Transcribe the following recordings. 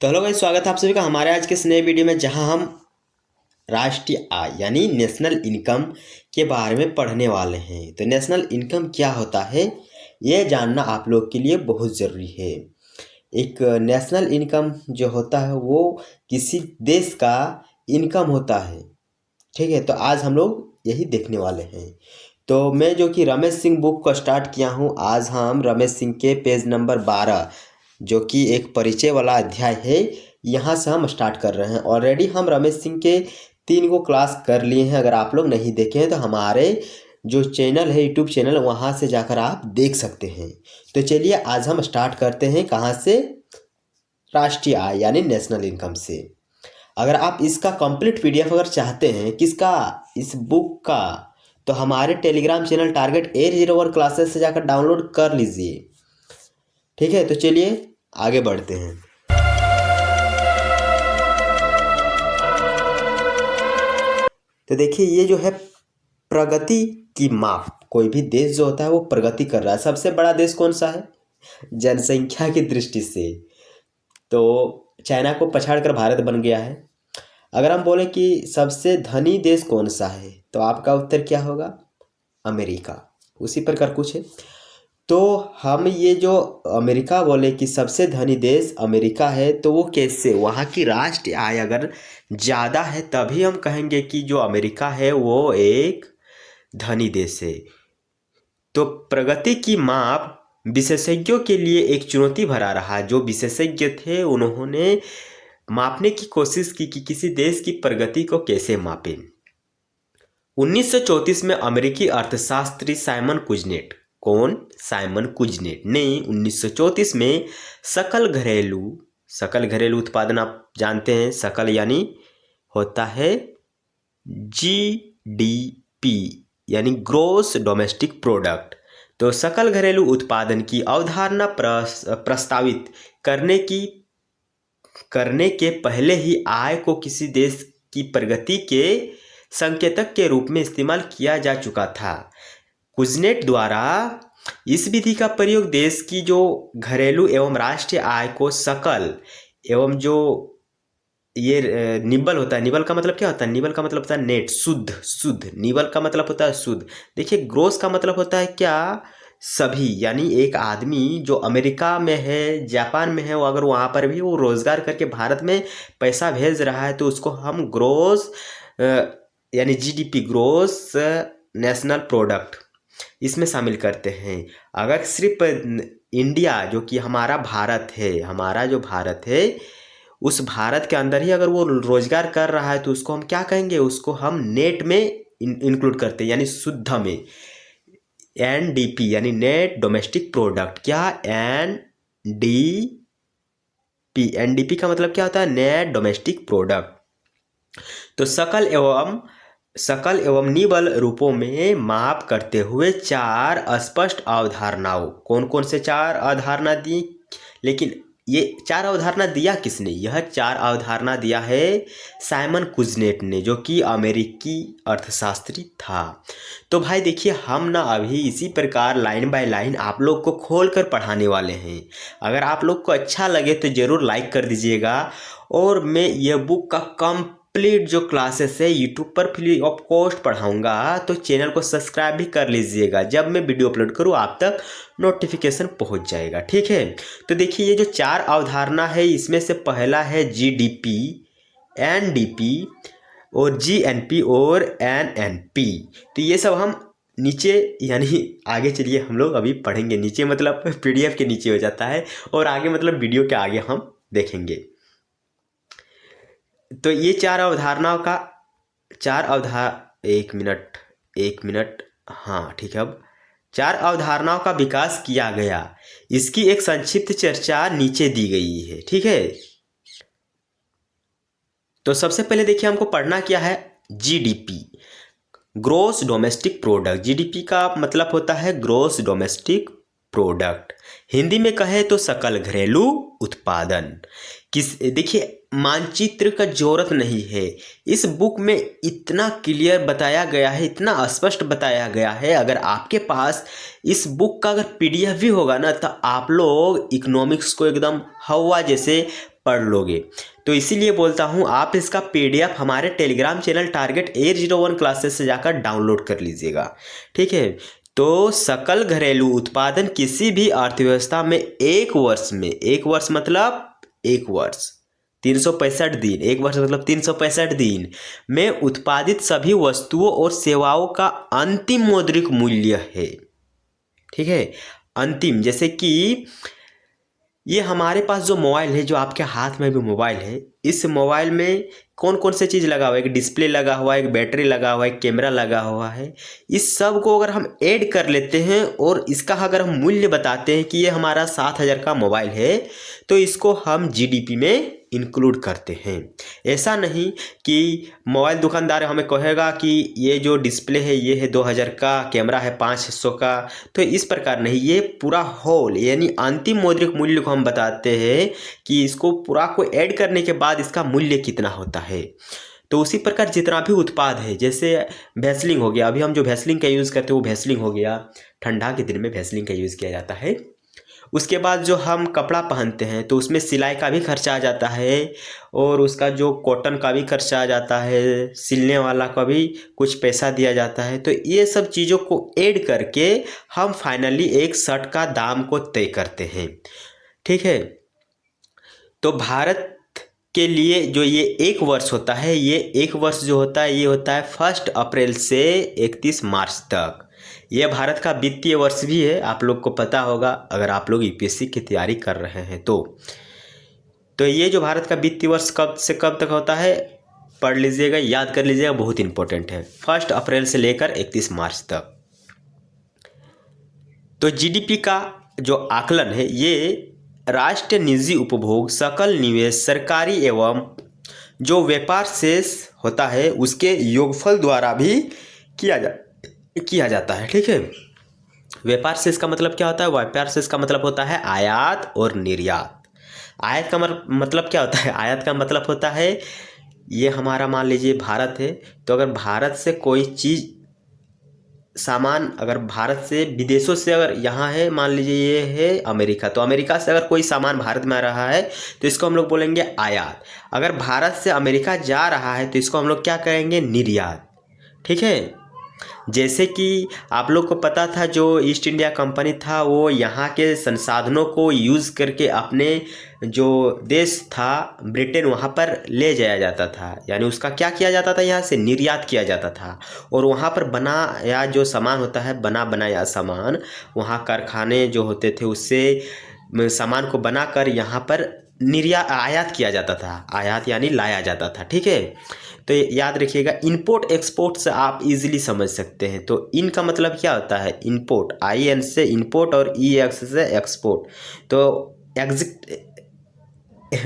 तो hello guys, स्वागत है आप सभी का हमारे आज के इस नए वीडियो में, जहां हम राष्ट्रीय आय यानी नेशनल इनकम के बारे में पढ़ने वाले हैं। तो नेशनल इनकम क्या होता है, ये जानना आप लोग के लिए बहुत ज़रूरी है। एक नेशनल इनकम जो होता है वो किसी देश का इनकम होता है। ठीक है, तो आज हम लोग यही देखने वाले हैं। तो मैं जो कि रमेश सिंह बुक को स्टार्ट किया हूँ, आज हम रमेश सिंह के पेज नंबर 12 जो कि एक परिचय वाला अध्याय है, यहाँ से हम स्टार्ट कर रहे हैं। ऑलरेडी हम रमेश सिंह के 3 को क्लास कर लिए हैं। अगर आप लोग नहीं देखे हैं तो हमारे जो चैनल है, यूट्यूब चैनल, वहाँ से जाकर आप देख सकते हैं। तो चलिए आज हम स्टार्ट करते हैं। कहाँ से? राष्ट्रीय आय यानी नेशनल इनकम से। अगर आप इसका कंप्लीट पीडीएफ अगर चाहते हैं, किसका? इस बुक का, तो हमारे टेलीग्राम चैनल टारगेट 801 क्लासेस से जाकर डाउनलोड कर लीजिए। ठीक है, तो चलिए आगे बढ़ते हैं। तो देखिए, ये जो है प्रगति की माप। कोई भी देश जो होता है वो प्रगति कर रहा है। सबसे बड़ा देश कौन सा है जनसंख्या की दृष्टि से? तो चाइना को पछाड़कर भारत बन गया है। अगर हम बोले कि सबसे धनी देश कौन सा है, तो आपका उत्तर क्या होगा? अमेरिका। उसी प्रकार कुछ है। तो हम ये जो अमेरिका बोले कि सबसे धनी देश अमेरिका है, तो वो कैसे? वहाँ की राष्ट्रीय आय अगर ज़्यादा है तभी हम कहेंगे कि जो अमेरिका है वो एक धनी देश है। तो प्रगति की माप विशेषज्ञों के लिए एक चुनौती भरा रहा। जो विशेषज्ञ थे उन्होंने मापने की कोशिश की कि किसी देश की प्रगति को कैसे मापें। 1934 में अमेरिकी अर्थशास्त्री साइमन कुजनेट, कौन? साइमन कुजनेट ने 1934 में सकल घरेलू उत्पादन, आप जानते हैं सकल यानी होता है जीडीपी यानी ग्रोस डोमेस्टिक प्रोडक्ट। तो सकल घरेलू उत्पादन की अवधारणा प्रस्तावित करने के पहले ही आय को किसी देश की प्रगति के संकेतक के रूप में इस्तेमाल किया जा चुका था। कुजनेट द्वारा इस विधि का प्रयोग देश की जो घरेलू एवं राष्ट्रीय आय को सकल एवं जो ये निबल होता है, निबल का मतलब क्या होता है? निबल का मतलब होता है नेट, शुद्ध। निबल का मतलब होता है शुद्ध। देखिए, ग्रोस का मतलब होता है क्या? सभी। यानी एक आदमी जो अमेरिका में है, जापान में है, वो अगर वहाँ पर भी वो रोजगार करके भारत में पैसा भेज रहा है तो उसको हम ग्रोस यानी जीडीपी, ग्रोस नेशनल प्रोडक्ट, इसमें शामिल करते हैं। अगर सिर्फ इंडिया जो कि हमारा भारत है, उस भारत के अंदर ही अगर वो रोजगार कर रहा है तो उसको हम क्या कहेंगे? उसको हम नेट में इंक्लूड करते हैं यानी शुद्ध में। एनडीपी यानी नेट डोमेस्टिक प्रोडक्ट। क्या? एनडीपी का मतलब क्या होता है? Net domestic product. तो सकल एवं निबल रूपों में माप करते हुए 4 स्पष्ट अवधारणाओं, कौन कौन से 4 अवधारणा दी? लेकिन ये 4 अवधारणा दिया किसने? यह 4 अवधारणा दिया है साइमन कुजनेट ने, जो कि अमेरिकी अर्थशास्त्री था। तो भाई देखिए, हम ना अभी इसी प्रकार लाइन बाय लाइन आप लोग को खोल कर पढ़ाने वाले हैं। अगर आप लोग को अच्छा लगे तो ज़रूर लाइक कर दीजिएगा। और मैं ये बुक का कंप्लीट जो क्लासेस है यूट्यूब पर फ्री ऑफ कॉस्ट पढ़ाऊँगा, तो चैनल को सब्सक्राइब भी कर लीजिएगा। जब मैं वीडियो अपलोड करूँ आप तक नोटिफिकेशन पहुंच जाएगा। ठीक है, तो देखिए, ये जो 4 अवधारणा है, इसमें से पहला है जीडीपी, एनडीपी और जीएनपी और एनएनपी। तो ये सब हम नीचे यानी आगे चलिए हम लोग अभी पढ़ेंगे। नीचे मतलब पीडीएफ के नीचे हो जाता है, और आगे मतलब वीडियो के आगे हम देखेंगे। तो ये 4 अवधारणाओं का एक मिनट, हाँ ठीक है। अब 4 अवधारणाओं का विकास किया गया। इसकी एक संक्षिप्त चर्चा नीचे दी गई है। ठीक है, तो सबसे पहले देखिए हमको पढ़ना क्या है? GDP, gross domestic product. GDP का मतलब होता है ग्रोस डोमेस्टिक प्रोडक्ट। हिंदी में कहे तो सकल घरेलू उत्पादन। देखिए, मानचित्र का जरूरत नहीं है, इस बुक में इतना क्लियर बताया गया है, इतना स्पष्ट बताया गया है। अगर आपके पास इस बुक का अगर पीडीएफ भी होगा ना, तो आप लोग इकोनॉमिक्स को एकदम हवा जैसे पढ़ लोगे। तो इसीलिए बोलता हूँ, आप इसका पीडीएफ हमारे टेलीग्राम चैनल टारगेट 801 क्लासेस से जाकर डाउनलोड कर लीजिएगा, ठीक है। तो सकल घरेलू उत्पादन किसी भी अर्थव्यवस्था में एक वर्ष मतलब एक वर्ष 365 दिन, एक वर्ष मतलब 365 दिन में उत्पादित सभी वस्तुओं और सेवाओं का अंतिम मौद्रिक मूल्य है, ठीक है। अंतिम, जैसे कि ये हमारे पास जो मोबाइल है, जो आपके हाथ में भी मोबाइल है, इस मोबाइल में कौन कौन से चीज़ लगा हुआ है, एक डिस्प्ले लगा हुआ है, एक बैटरी लगा हुआ है, एक कैमरा लगा हुआ है। इस सब को अगर हम ऐड कर लेते हैं और इसका अगर हम मूल्य बताते हैं कि ये हमारा 7,000 का मोबाइल है, तो इसको हम जीडीपी में इंक्लूड करते हैं। ऐसा नहीं कि मोबाइल दुकानदार हमें कहेगा कि ये जो डिस्प्ले है ये है 2,000 का, कैमरा है 500 का, तो इस प्रकार नहीं, ये पूरा होल यानी अंतिम मौद्रिक मूल्य को हम बताते हैं कि इसको पूरा को ऐड करने के बाद इसका मूल्य कितना होता है। तो उसी प्रकार जितना भी उत्पाद है, जैसे वैसलिन हो गया, अभी हम जो वैसलिन का यूज़ करते हैं वो वैसलिन हो गया, ठंडा के दिन में वैसलिन का यूज़ किया जाता है। उसके बाद जो हम कपड़ा पहनते हैं तो उसमें सिलाई का भी खर्चा आ जाता है, और उसका जो कॉटन का भी खर्चा आ जाता है, सिलने वाला का भी कुछ पैसा दिया जाता है। तो ये सब चीज़ों को ऐड करके हम फाइनली एक शर्ट का दाम को तय करते हैं, ठीक है। तो भारत के लिए जो ये एक वर्ष होता है, ये एक वर्ष जो होता है ये होता है 1 अप्रैल से 31 मार्च तक। यह भारत का वित्तीय वर्ष भी है, आप लोग को पता होगा अगर आप लोग यूपीएससी की तैयारी कर रहे हैं तो ये जो भारत का वित्तीय वर्ष कब से कब तक होता है पढ़ लीजिएगा, याद कर लीजिएगा, बहुत इंपॉर्टेंट है, 1 अप्रैल से लेकर 31 मार्च तक। तो जीडीपी का जो आकलन है ये राष्ट्रीय निजी उपभोग, सकल निवेश, सरकारी एवं जो व्यापार शेष होता है उसके योगफल द्वारा भी किया जाता है, ठीक है। व्यापार शेष का मतलब क्या होता है? व्यापार शेष का मतलब होता है आयात और निर्यात। आयात का मतलब क्या होता है? आयात का मतलब होता है ये हमारा मान लीजिए भारत है, तो अगर भारत से कोई चीज़ सामान अगर भारत से विदेशों से अगर यहाँ है, मान लीजिए ये है अमेरिका, तो अमेरिका से अगर कोई सामान भारत में आ रहा है तो इसको हम लोग बोलेंगे आयात। अगर भारत से अमेरिका जा रहा है तो इसको हम लोग क्या कहेंगे? निर्यात, ठीक है। जैसे कि आप लोग को पता था जो ईस्ट इंडिया कंपनी था वो यहाँ के संसाधनों को यूज़ करके अपने जो देश था ब्रिटेन वहाँ पर ले जाया जाता था, यानी उसका क्या किया जाता था? यहाँ से निर्यात किया जाता था, और वहाँ पर बना या जो सामान होता है बना बनाया सामान, वहाँ कारखाने जो होते थे उससे सामान को बनाकर यहाँ पर आयात किया जाता था। आयात यानी लाया जाता था, ठीक है। तो याद रखिएगा, इंपोर्ट एक्सपोर्ट से आप इजीली समझ सकते हैं। तो इन का मतलब क्या होता है? इंपोर्ट, IN से इंपोर्ट और EX से एक्सपोर्ट। तो एग्जिट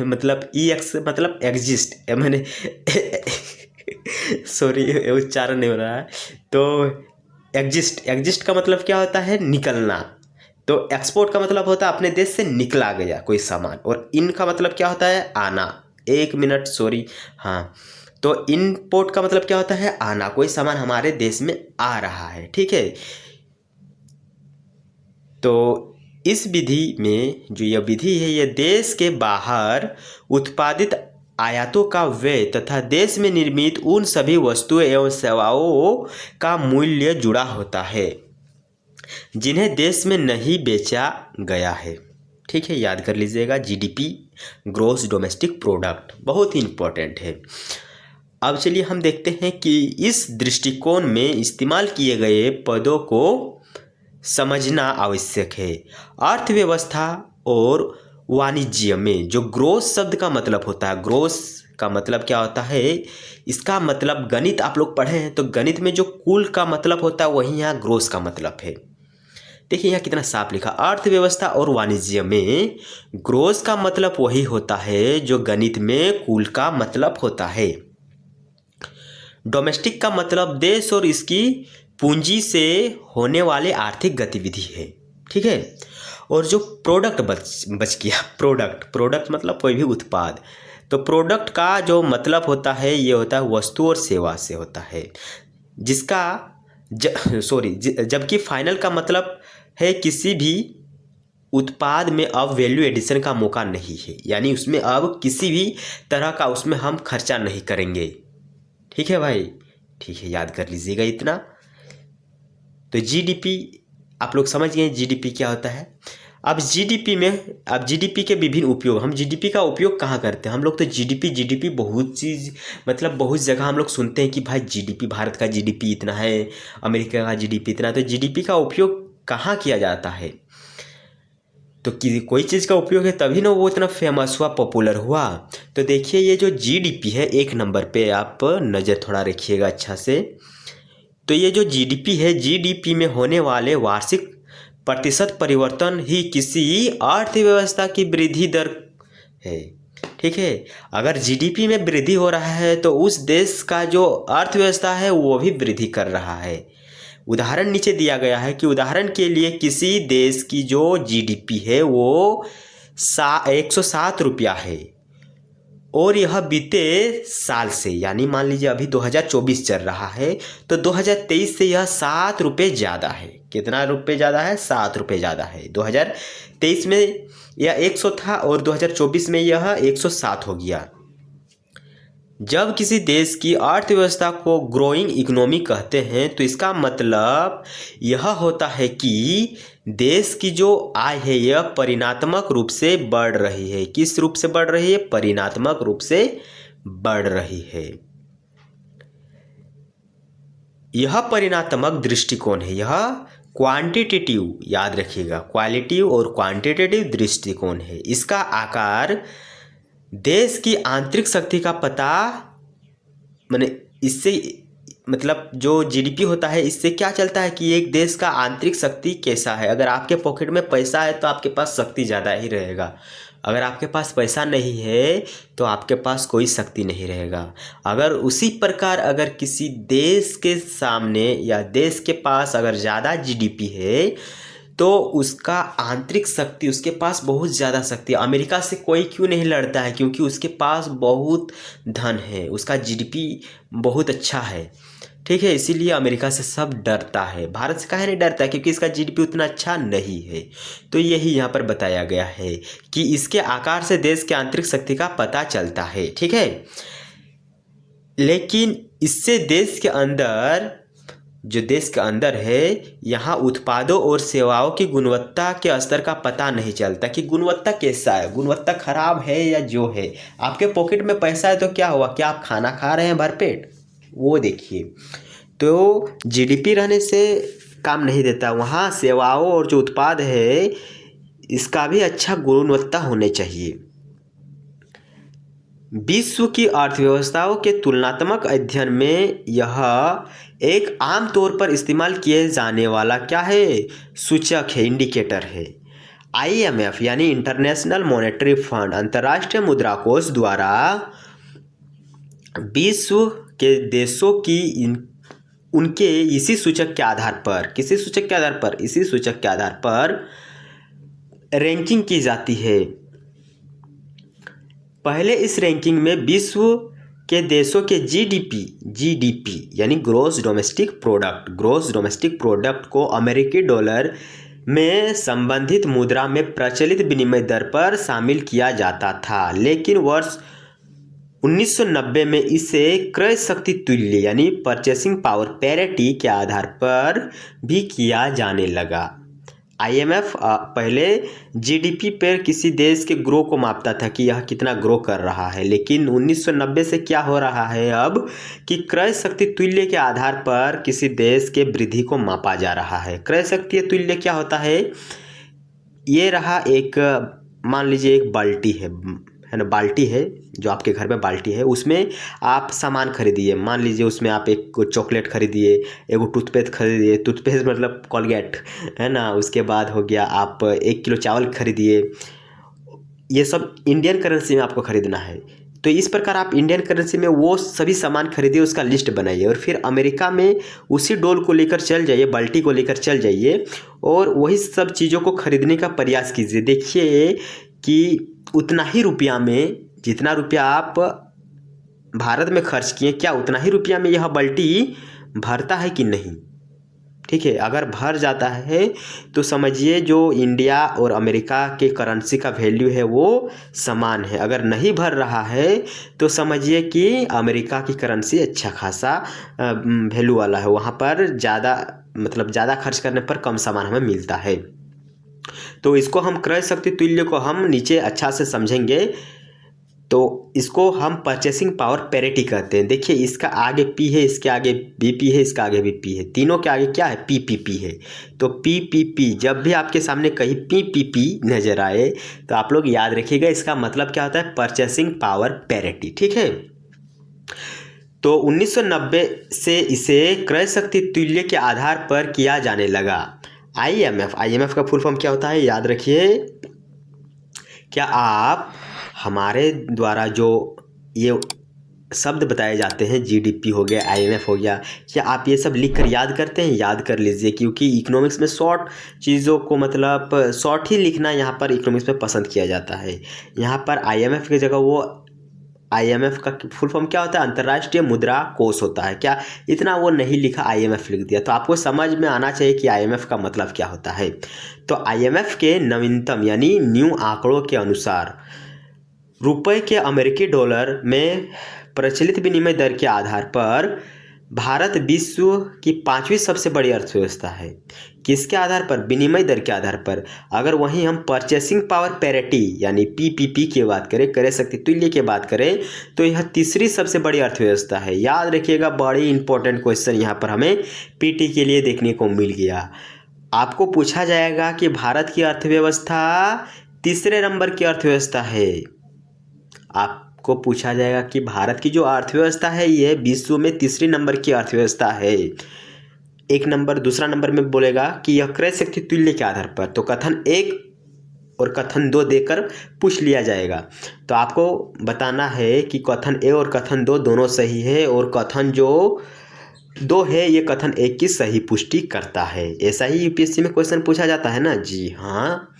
मतलब EX मतलब एग्जिस्ट, मैंने सॉरी उच्चारण नहीं हो रहा है। तो एग्जिस्ट का मतलब क्या होता है? निकलना। तो एक्सपोर्ट का मतलब होता है अपने देश से निकला गया कोई सामान, और इन का मतलब क्या होता है? आना। 1 मिनट सॉरी, हाँ। तो इनपोर्ट का मतलब क्या होता है? आना, कोई सामान हमारे देश में आ रहा है, ठीक है। तो इस विधि में जो यह विधि है ये देश के बाहर उत्पादित आयातों का व्यय तथा देश में निर्मित उन सभी वस्तुओं एवं सेवाओं का मूल्य जुड़ा होता है जिन्हें देश में नहीं बेचा गया है, ठीक है। याद कर लीजिएगा, GDP ग्रॉस डोमेस्टिक प्रोडक्ट बहुत ही इंपॉर्टेंट है। अब चलिए हम देखते हैं कि इस दृष्टिकोण में इस्तेमाल किए गए पदों को समझना आवश्यक है। अर्थव्यवस्था और वाणिज्य में जो ग्रोस शब्द का मतलब होता है, ग्रोस का मतलब क्या होता है? इसका मतलब गणित आप लोग पढ़े हैं तो गणित में जो कुल का मतलब होता है वही यहाँ ग्रोस का मतलब है। देखिए यहाँ कितना साफ लिखा, अर्थव्यवस्था और वाणिज्य में ग्रोस का मतलब वही होता है जो गणित में कुल का मतलब होता है। डोमेस्टिक का मतलब देश और इसकी पूंजी से होने वाले आर्थिक गतिविधि है, ठीक है। और जो प्रोडक्ट बच गया, प्रोडक्ट मतलब कोई भी उत्पाद। तो प्रोडक्ट का जो मतलब होता है ये होता है वस्तु और सेवा से होता है, जिसका जबकि फाइनल का मतलब है किसी भी उत्पाद में अब वैल्यू एडिशन का मौका नहीं है, यानी उसमें अब किसी भी तरह का उसमें हम खर्चा नहीं करेंगे। ठीक है भाई, ठीक है, याद कर लीजिएगा इतना। तो जीडीपी आप लोग समझ गए जीडीपी क्या होता है। अब जीडीपी के विभिन्न उपयोग, हम जीडीपी का उपयोग कहाँ करते हैं हम लोग। तो जीडीपी बहुत चीज़ मतलब बहुत जगह हम लोग सुनते हैं कि भाई जीडीपी, भारत का जीडीपी इतना है, अमेरिका का जीडीपी इतना। तो जीडीपी का उपयोग कहाँ किया जाता है, तो कोई चीज़ का उपयोग है तभी ना वो इतना फेमस हुआ, पॉपुलर हुआ। तो देखिए ये जो जीडीपी है, एक नंबर पे आप नज़र थोड़ा रखिएगा अच्छा से। तो ये जो जीडीपी है, जीडीपी में होने वाले वार्षिक प्रतिशत परिवर्तन ही किसी अर्थव्यवस्था की वृद्धि दर है। ठीक है, अगर जीडीपी में वृद्धि हो रहा है तो उस देश का जो अर्थव्यवस्था है वो भी वृद्धि कर रहा है। उदाहरण नीचे दिया गया है कि उदाहरण के लिए किसी देश की जो जीडीपी है वो 107 रुपया है और यह बीते साल से, यानी मान लीजिए अभी 2024 चल रहा है, तो 2023 से यह 7 रुपये ज़्यादा है। कितना रुपये ज़्यादा है? 7 रुपये ज़्यादा है। 2023 में यह 100 था और 2024 में यह 107 हो गया। जब किसी देश की अर्थव्यवस्था को ग्रोइंग इकोनॉमी कहते हैं तो इसका मतलब यह होता है कि देश की जो आय है यह परिणात्मक रूप से बढ़ रही है। किस रूप से बढ़ रही है? परिणात्मक रूप से बढ़ रही है। यह परिणात्मक दृष्टिकोण है, यह क्वांटिटेटिव, याद रखिएगा, क्वालिटिव और क्वांटिटेटिव दृष्टिकोण है। इसका आकार देश की आंतरिक शक्ति का पता, माने इससे मतलब जो जीडीपी होता है इससे क्या चलता है कि एक देश का आंतरिक शक्ति कैसा है। अगर आपके पॉकेट में पैसा है तो आपके पास शक्ति ज़्यादा ही रहेगा, अगर आपके पास पैसा नहीं है तो आपके पास कोई शक्ति नहीं रहेगा। अगर उसी प्रकार अगर किसी देश के सामने या देश के पास अगर ज़्यादा जीडीपी है तो उसका आंतरिक शक्ति, उसके पास बहुत ज़्यादा शक्ति। अमेरिका से कोई क्यों नहीं लड़ता है? क्योंकि उसके पास बहुत धन है, उसका जीडीपी बहुत अच्छा है। ठीक है, इसीलिए अमेरिका से सब डरता है। भारत से काहे नहीं डरता? क्योंकि इसका जीडीपी उतना अच्छा नहीं है। तो यही यहाँ पर बताया गया है कि इसके आकार से देश के आंतरिक शक्ति का पता चलता है। ठीक है, लेकिन इससे देश के अंदर, जो देश के अंदर है, यहाँ उत्पादों और सेवाओं की गुणवत्ता के स्तर का पता नहीं चलता कि गुणवत्ता कैसा है, गुणवत्ता खराब है या जो है। आपके पॉकेट में पैसा है तो क्या हुआ, क्या आप खाना खा रहे हैं भरपेट? वो देखिए। तो जीडीपी रहने से काम नहीं देता, वहाँ सेवाओं और जो उत्पाद है इसका भी अच्छा गुणवत्ता होने चाहिए। विश्व की अर्थव्यवस्थाओं के तुलनात्मक अध्ययन में यह एक आम तौर पर इस्तेमाल किए जाने वाला क्या है? सूचक है, इंडिकेटर है। आईएमएफ यानी इंटरनेशनल मॉनेटरी फंड, अंतर्राष्ट्रीय मुद्रा कोष द्वारा विश्व के देशों की उनके इसी सूचक के आधार पर, किसी सूचक के आधार पर, इसी सूचक के आधार पर रैंकिंग की जाती है। पहले इस रैंकिंग में विश्व के देशों के जीडीपी यानी ग्रॉस डोमेस्टिक प्रोडक्ट को अमेरिकी डॉलर में संबंधित मुद्रा में प्रचलित विनिमय दर पर शामिल किया जाता था, लेकिन वर्ष 1990 में इसे क्रय शक्ति तुल्य यानी परचेसिंग पावर पैरिटी के आधार पर भी किया जाने लगा। आईएमएफ पहले जीडीपी पर किसी देश के ग्रो को मापता था कि यह कितना ग्रो कर रहा है, लेकिन 1990 से क्या हो रहा है अब कि क्रय शक्ति तुल्य के आधार पर किसी देश के वृद्धि को मापा जा रहा है। क्रय शक्ति तुल्य क्या होता है? ये रहा एक, मान लीजिए एक बाल्टी है ना, बाल्टी है जो आपके घर में बाल्टी है, उसमें आप सामान खरीदिए। मान लीजिए उसमें आप एक चॉकलेट खरीदिए, एक टूथपेस्ट खरीदिए, टूथपेस्ट मतलब कोलगेट है ना, उसके बाद हो गया आप 1 किलो चावल खरीदिए। ये सब इंडियन करेंसी में आपको खरीदना है। तो इस प्रकार आप इंडियन करेंसी में वो सभी सामान खरीदिए, उसका लिस्ट बनाइए और फिर अमेरिका में उसी डॉल को लेकर चल जाइए, बाल्टी को लेकर चल जाइए और वही सब चीज़ों को खरीदने का प्रयास कीजिए। देखिए कि उतना ही रुपया में, जितना रुपया आप भारत में खर्च किए, क्या उतना ही रुपया में यह बाल्टी भरता है कि नहीं। ठीक है, अगर भर जाता है तो समझिए जो इंडिया और अमेरिका के करेंसी का वैल्यू है वो समान है। अगर नहीं भर रहा है तो समझिए कि अमेरिका की करेंसी अच्छा खासा वैल्यू वाला है, वहाँ पर ज़्यादा मतलब ज़्यादा खर्च करने पर कम सामान हमें मिलता है। तो इसको हम क्रय शक्ति तुल्य को हम नीचे अच्छा से समझेंगे। तो इसको हम परचेसिंग पावर पैरिटी कहते हैं। देखिए इसका आगे पी है, इसके आगे बीपी है, इसका आगे भी पी है, तीनों के आगे क्या है, पीपीपी है। तो पीपीपी जब भी आपके सामने कहीं पीपीपी नजर आए तो आप लोग याद रखिएगा इसका मतलब क्या होता है, परचेसिंग पावर पैरिटी। ठीक है, तो 1990 से इसे क्रय शक्ति तुल्य के आधार पर किया जाने लगा। आईएमएफ का फुल फॉर्म क्या होता है, याद रखिए। क्या आप हमारे द्वारा जो ये शब्द बताए जाते हैं, जीडीपी हो गया, आईएमएफ हो गया, क्या आप ये सब लिख कर याद करते हैं? याद कर लीजिए, क्योंकि इकोनॉमिक्स में शॉर्ट चीज़ों को मतलब शॉर्ट ही लिखना यहाँ पर इकोनॉमिक्स में पसंद किया जाता है। यहाँ पर आईएमएफ की जगह वो आईएमएफ का फुल फॉर्म क्या होता है, अंतर्राष्ट्रीय मुद्रा कोष होता है। क्या इतना वो नहीं लिखा, आईएमएफ लिख दिया। तो आपको समझ में आना चाहिए कि आईएमएफ का मतलब क्या होता है। तो आईएमएफ के नवीनतम यानी न्यू आंकड़ों के अनुसार रुपए के अमेरिकी डॉलर में प्रचलित विनिमय दर के आधार पर भारत विश्व की 5वीं सबसे बड़ी अर्थव्यवस्था है। किसके आधार पर, विनिमय दर के आधार पर। अगर वहीं हम परचेसिंग पावर पैरिटी यानी पीपीपी की बात करें, क्रय शक्ति तुल्य की बात करें, तो यह तीसरी सबसे बड़ी अर्थव्यवस्था है। याद रखिएगा, बड़ी इंपॉर्टेंट क्वेश्चन यहाँ पर हमें पीटी के लिए देखने को मिल गया। आपको पूछा जाएगा कि भारत की अर्थव्यवस्था तीसरे नंबर की अर्थव्यवस्था है। आपको पूछा जाएगा कि भारत की जो अर्थव्यवस्था है ये विश्व में तीसरी नंबर की अर्थव्यवस्था है। एक नंबर, दूसरा नंबर में बोलेगा कि यह क्रय शक्ति तुल्य के आधार पर, तो कथन 1 और कथन 2 देकर पूछ लिया जाएगा। तो आपको बताना है कि कथन ए और कथन 2 दोनों सही है और कथन जो 2 है ये कथन 1 की सही पुष्टि करता है। ऐसा ही यूपीएससी में क्वेश्चन पूछा जाता है ना। जी हाँ,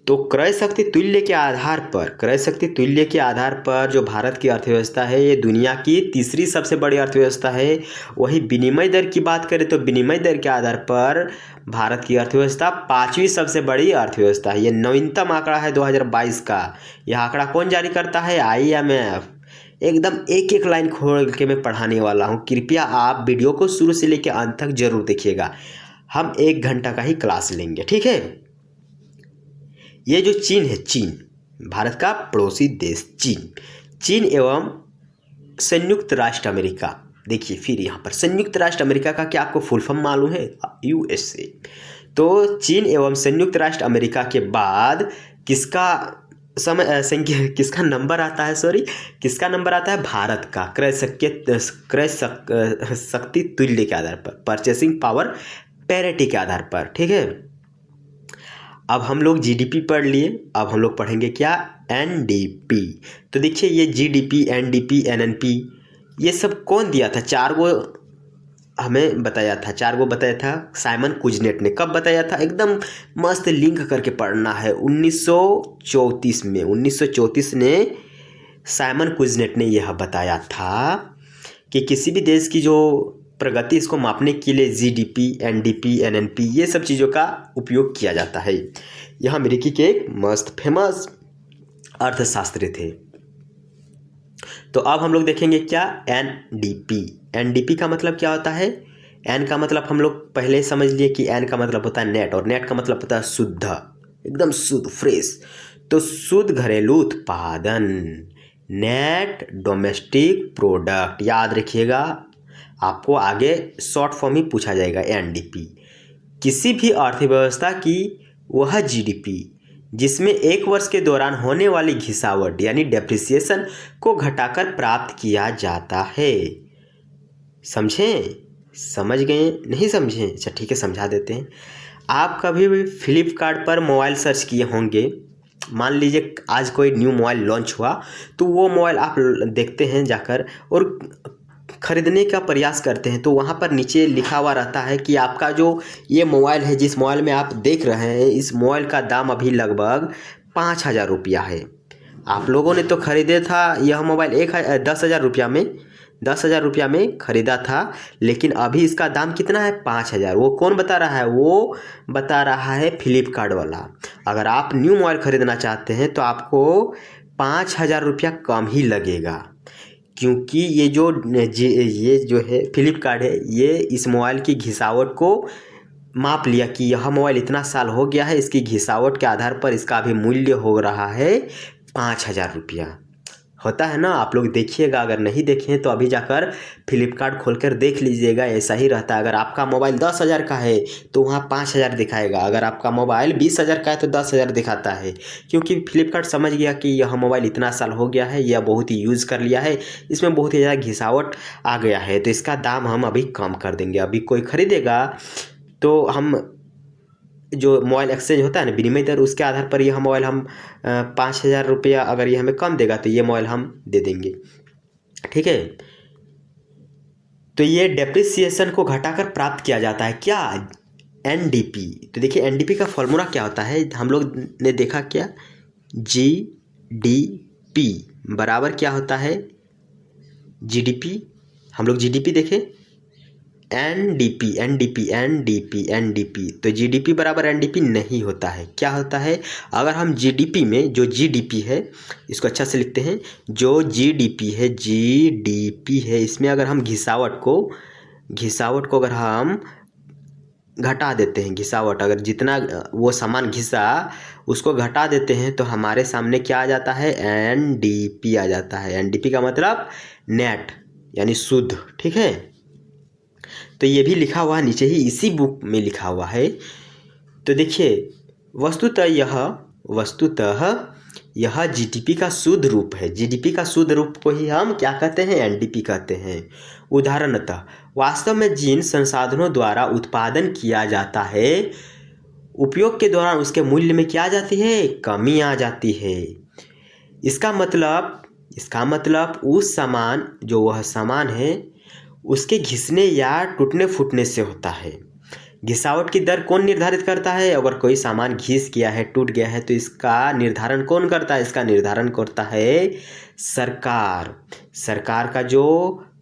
तो क्रय शक्ति तुल्य के आधार पर, क्रय शक्ति तुल्य के आधार पर जो भारत की अर्थव्यवस्था है ये दुनिया की तीसरी सबसे बड़ी अर्थव्यवस्था है। वही विनिमय दर की बात करें तो विनिमय दर के आधार पर भारत की अर्थव्यवस्था 5वीं सबसे बड़ी अर्थव्यवस्था है। ये नवीनतम आंकड़ा है 2022 का। यह आंकड़ा कौन जारी करता है, आईएमएफ। एकदम एक एक लाइन खोल के मैं पढ़ाने वाला हूँ, कृपया आप वीडियो को शुरू से लेकर अंत तक जरूर देखिएगा। हम 1 घंटा का ही क्लास लेंगे, ठीक है। ये जो चीन है, चीन भारत का पड़ोसी देश, चीन एवं संयुक्त राष्ट्र अमेरिका। देखिए फिर यहाँ पर संयुक्त राष्ट्र अमेरिका का क्या आपको फुल फॉर्म मालूम है, यूएसए। तो चीन एवं संयुक्त राष्ट्र अमेरिका के बाद किसका किसका नंबर आता है, किसका नंबर आता है, भारत का क्रय शक्ति तुल्य के आधार पर, परचेसिंग पावर पैरिटी के आधार पर, ठीक है। अब हम लोग जीडीपी पढ़ लिए, अब हम लोग पढ़ेंगे क्या, एनडीपी। तो देखिए ये जीडीपी, एनडीपी, एनएनपी ये सब कौन दिया था, 4 गो हमें बताया था, 4 गो बताया था साइमन कुजनेट ने। कब बताया था, एकदम मस्त लिंक करके पढ़ना है, 1934 में। 1934 ने साइमन कुजनेट ने यह बताया था कि किसी भी देश की जो प्रगति, इसको मापने के लिए जीडीपी, एनडीपी, एनएनपी ये सब चीज़ों का उपयोग किया जाता है। यह अमेरिकी के एक मस्त फेमस अर्थशास्त्री थे। तो अब हम लोग देखेंगे क्या, एनडीपी। एनडीपी का मतलब क्या होता है, एन का मतलब हम लोग पहले समझ लिए कि एन का मतलब होता है नेट, और नेट का मतलब होता है शुद्ध, एकदम शुद्ध, फ्रेश। तो शुद्ध घरेलू उत्पादन, नेट डोमेस्टिक प्रोडक्ट। याद रखिएगा, आपको आगे शॉर्ट फॉर्म ही पूछा जाएगा एनडीपी। किसी भी अर्थव्यवस्था की वह जीडीपी जिसमें 1 वर्ष के दौरान होने वाली घिसावट यानी डेप्रिसिएशन को घटाकर प्राप्त किया जाता है। समझें, समझ गए, नहीं समझें, अच्छा ठीक है समझा देते हैं। आप कभी भी फ्लिपकार्ट पर मोबाइल सर्च किए होंगे मान लीजिए आज कोई न्यू मोबाइल लॉन्च हुआ, तो वो मोबाइल आप देखते हैं जाकर और ख़रीदने का प्रयास करते हैं, तो वहाँ पर नीचे लिखा हुआ रहता है कि आपका जो ये मोबाइल है, जिस मोबाइल में आप देख रहे हैं, इस मोबाइल का दाम अभी लगभग 5,000 रुपया है। आप लोगों ने तो ख़रीदे था यह मोबाइल 10,000 रुपया में, 10,000 रुपया में ख़रीदा था, लेकिन अभी इसका दाम कितना है? 5,000। वो कौन बता रहा है? वो बता रहा है फ्लिपकार्ट वाला। अगर आप न्यू मोबाइल ख़रीदना चाहते हैं तो आपको 5,000 रुपया कम ही लगेगा, क्योंकि ये जो है फ्लिपकार्ट है, ये इस मोबाइल की घिसावट को माप लिया कि यह मोबाइल इतना साल हो गया है, इसकी घिसावट के आधार पर इसका अभी मूल्य हो रहा है 5,000 रुपया। होता है ना, आप लोग देखिएगा, अगर नहीं देखे हैं तो अभी जाकर फ्लिपकार्ट खोलकर देख लीजिएगा, ऐसा ही रहता है। अगर आपका मोबाइल 10,000 का है तो वहाँ 5,000 दिखाएगा, अगर आपका मोबाइल 20,000 का है तो 10,000 दिखाता है, क्योंकि फ्लिपकार्ट समझ गया कि यह मोबाइल इतना साल हो गया है, यह बहुत ही यूज़ कर लिया है, इसमें बहुत ही ज़्यादा घिसावट आ गया है, तो इसका दाम हम अभी कम कर देंगे। अभी कोई ख़रीदेगा तो हम जो मोबाइल एक्सचेंज होता है ना, विनिमय दर, उसके आधार पर यह मोबाइल हम 5,000 रुपया अगर ये हमें कम देगा तो ये मोबाइल हम दे देंगे, ठीक है। तो ये डेप्रिसिएशन को घटाकर प्राप्त किया जाता है क्या? एनडीपी। तो देखिए एनडीपी का फॉर्मूला क्या होता है, हम लोग ने देखा क्या, जीडीपी बराबर क्या होता है, जीडीपी। हम लोग जीडीपी देखें, एनडीपी एनडीपी एनडीपी एनडीपी, तो जीडीपी बराबर एनडीपी नहीं होता है। क्या होता है? अगर हम जीडीपी में, जो जीडीपी है, इसको अच्छा से लिखते हैं, जो जीडीपी है, इसमें अगर हम घिसावट को अगर हम घटा देते हैं, घिसावट अगर जितना वो सामान घिसा उसको घटा देते हैं, तो हमारे सामने क्या आ जाता है? एनडीपी आ जाता है। एनडीपी का मतलब नेट यानी शुद्ध, ठीक है। तो ये भी लिखा हुआ है नीचे ही, इसी बुक में लिखा हुआ है। तो देखिए वस्तुतः यह जीडीपी का शुद्ध रूप है। जीडीपी का शुद्ध रूप को ही हम क्या कहते हैं? एनडीपी कहते हैं। उदाहरणतः वास्तव में जिन संसाधनों द्वारा उत्पादन किया जाता है, उपयोग के दौरान उसके मूल्य में क्या आ जाती है? कमी आ जाती है। इसका मतलब उस सामान, जो वह सामान है, उसके घिसने या टूटने फूटने से होता है। घिसावट की दर कौन निर्धारित करता है? अगर कोई सामान घिस गया है, टूट गया है, तो इसका निर्धारण कौन करता है? इसका निर्धारण करता है सरकार। सरकार का जो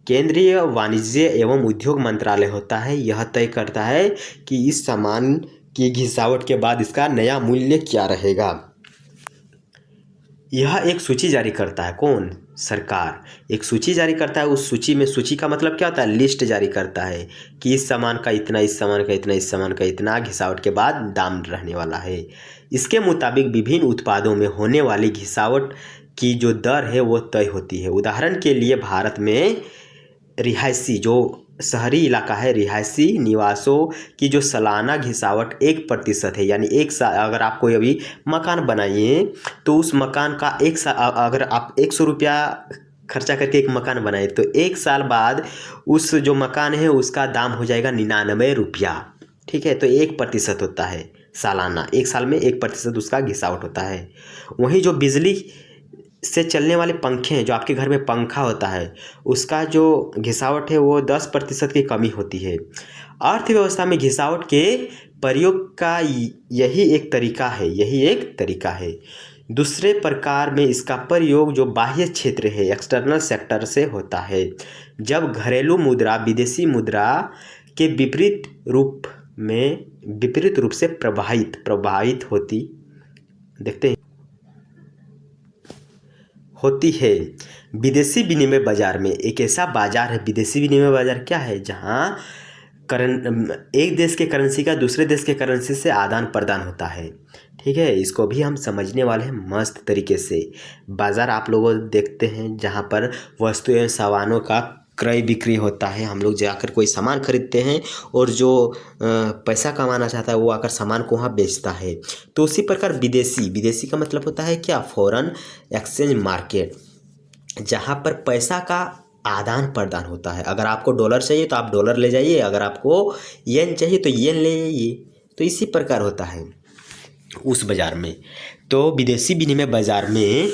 केंद्रीय वाणिज्य एवं उद्योग मंत्रालय होता है, यह तय करता है कि इस सामान की घिसावट के बाद इसका नया मूल्य क्या रहेगा। यह एक सूची जारी करता है। कौन? सरकार एक सूची जारी करता है। उस सूची में, सूची का मतलब क्या होता है? लिस्ट जारी करता है कि इस सामान का इतना, इस सामान का इतना, इस सामान का इतना घिसावट के बाद दाम रहने वाला है। इसके मुताबिक विभिन्न उत्पादों में होने वाली घिसावट की जो दर है वो तय होती है। उदाहरण के लिए भारत में रिहायशी, जो शहरी इलाका है, रिहायशी निवासों की जो सालाना घिसावट 1% है, यानी एक साल अगर आप कोई अभी मकान बनाइए तो उस मकान का एक साल, अगर आप 100 रुपया खर्चा करके एक मकान बनाए, तो एक साल बाद उस जो मकान है उसका दाम हो जाएगा 99 रुपया, ठीक है। तो 1% होता है सालाना, एक साल में 1% उसका घिसावट होता है। वहीं जो बिजली से चलने वाले पंखे हैं, जो आपके घर में पंखा होता है, उसका जो घिसावट है वो 10% की कमी होती है। अर्थव्यवस्था में घिसावट के प्रयोग का यही एक तरीका है। दूसरे प्रकार में इसका प्रयोग जो बाह्य क्षेत्र है, एक्सटर्नल सेक्टर से होता है, जब घरेलू मुद्रा विदेशी मुद्रा के विपरीत रूप से प्रभावित होती है। विदेशी विनिमय बाजार में एक ऐसा बाजार है, विदेशी विनिमय बाजार क्या है? जहाँ एक देश के करेंसी का दूसरे देश के करेंसी से आदान प्रदान होता है, ठीक है। इसको भी हम समझने वाले हैं मस्त तरीके से। बाज़ार आप लोग देखते हैं जहाँ पर वस्तु एवं सामानों का क्रय बिक्री होता है। हम लोग जाकर कोई सामान खरीदते हैं और जो पैसा कमाना चाहता है वो आकर सामान को वहाँ बेचता है। तो उसी प्रकार विदेशी का मतलब होता है क्या? फॉरेन एक्सचेंज मार्केट, जहाँ पर पैसा का आदान प्रदान होता है। अगर आपको डॉलर चाहिए तो आप डॉलर ले जाइए, अगर आपको येन चाहिए तो येन ले जाइए। तो इसी प्रकार होता है उस बाज़ार में। तो विदेशी विनिमय बाजार में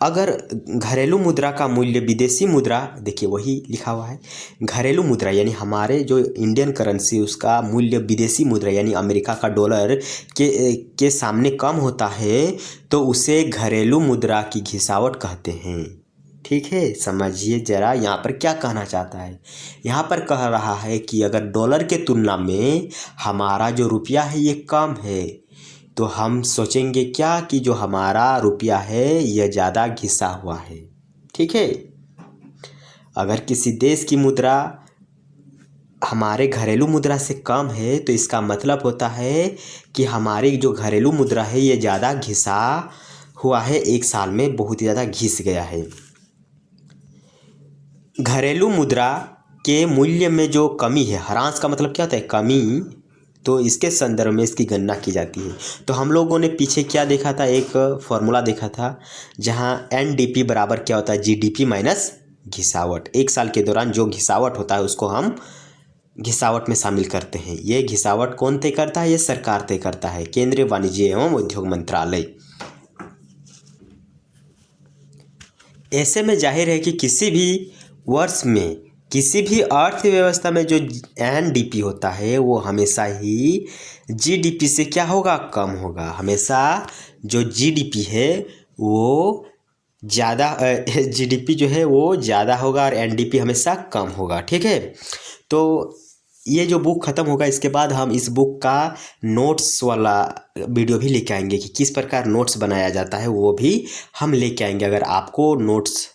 अगर घरेलू मुद्रा का मूल्य विदेशी मुद्रा, देखिए वही लिखा हुआ है, घरेलू मुद्रा यानी हमारे जो इंडियन करेंसी उसका मूल्य विदेशी मुद्रा यानी अमेरिका का डॉलर के सामने कम होता है तो उसे घरेलू मुद्रा की घिसावट कहते हैं। ठीक है, समझिए ज़रा यहाँ पर क्या कहना चाहता है। यहाँ पर कह रहा है कि अगर डॉलर के तुलना में हमारा जो रुपया है ये कम है तो हम सोचेंगे क्या कि जो हमारा रुपया है यह ज़्यादा घिसा हुआ है। ठीक है, अगर किसी देश की मुद्रा हमारे घरेलू मुद्रा से कम है तो इसका मतलब होता है कि हमारी जो घरेलू मुद्रा है ये ज़्यादा घिसा हुआ है, एक साल में बहुत ही ज़्यादा घिस गया है। घरेलू मुद्रा के मूल्य में जो कमी है, ह्रास का मतलब क्या होता है, कमी, तो इसके संदर्भ में इसकी गणना की जाती है। तो हम लोगों ने पीछे क्या देखा था, एक फॉर्मूला देखा था जहां एनडीपी बराबर क्या होता है, जीडीपी माइनस घिसावट। एक साल के दौरान जो घिसावट होता है उसको हम घिसावट में शामिल करते हैं। ये घिसावट कौन तय करता है, ये सरकार तय करता है, केंद्रीय वाणिज्य एवं उद्योग मंत्रालय। ऐसे में जाहिर है कि किसी भी वर्ष में किसी भी अर्थव्यवस्था में जो एनडीपी होता है वो हमेशा ही जीडीपी से क्या होगा, कम होगा। हमेशा जो जीडीपी है वो ज़्यादा, जीडीपी जो है वो ज़्यादा होगा और एनडीपी हमेशा कम होगा। ठीक है, तो ये जो बुक ख़त्म होगा इसके बाद हम इस बुक का नोट्स वाला वीडियो भी लेके आएंगे कि किस प्रकार नोट्स बनाया जाता है, वो भी हम लेके आएंगे। अगर आपको नोट्स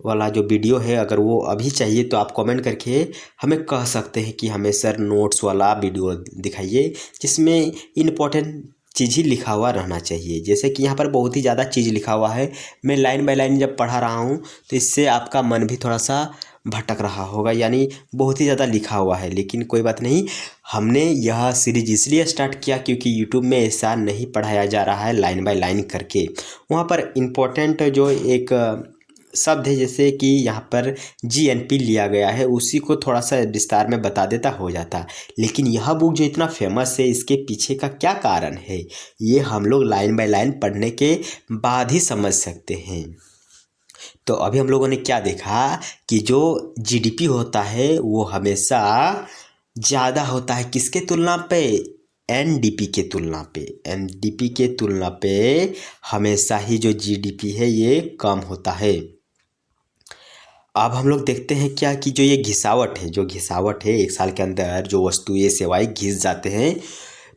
वाला जो वीडियो है अगर वो अभी चाहिए तो आप कमेंट करके हमें कह सकते हैं कि हमें सर नोट्स वाला वीडियो दिखाइए जिसमें इम्पोर्टेंट चीज़ ही लिखा हुआ रहना चाहिए। जैसे कि यहाँ पर बहुत ही ज़्यादा चीज़ लिखा हुआ है, मैं लाइन बाय लाइन जब पढ़ा रहा हूँ तो इससे आपका मन भी थोड़ा सा भटक रहा होगा, यानी बहुत ही ज़्यादा लिखा हुआ है। लेकिन कोई बात नहीं, हमने यह सीरीज इसलिए स्टार्ट किया क्योंकि यूट्यूब में ऐसा नहीं पढ़ाया जा रहा है लाइन बाय लाइन करके। वहाँ पर इम्पोर्टेंट जो एक शब्द है जैसे कि यहाँ पर जीएनपी लिया गया है उसी को थोड़ा सा विस्तार में बता देता हो जाता। लेकिन यह बुक जो इतना फेमस है इसके पीछे का क्या कारण है ये हम लोग लाइन बाय लाइन पढ़ने के बाद ही समझ सकते हैं। तो अभी हम लोगों ने क्या देखा कि जो जीडीपी होता है वो हमेशा ज़्यादा होता है किसके तुलना पे, एनडीपी के तुलना पे। एनडीपी के तुलना पे हमेशा ही जो जीडीपी है ये कम होता है। अब हम लोग देखते हैं क्या कि जो ये घिसावट है, जो घिसावट है एक साल के अंदर जो वस्तुएं सेवाएं घिस जाते हैं,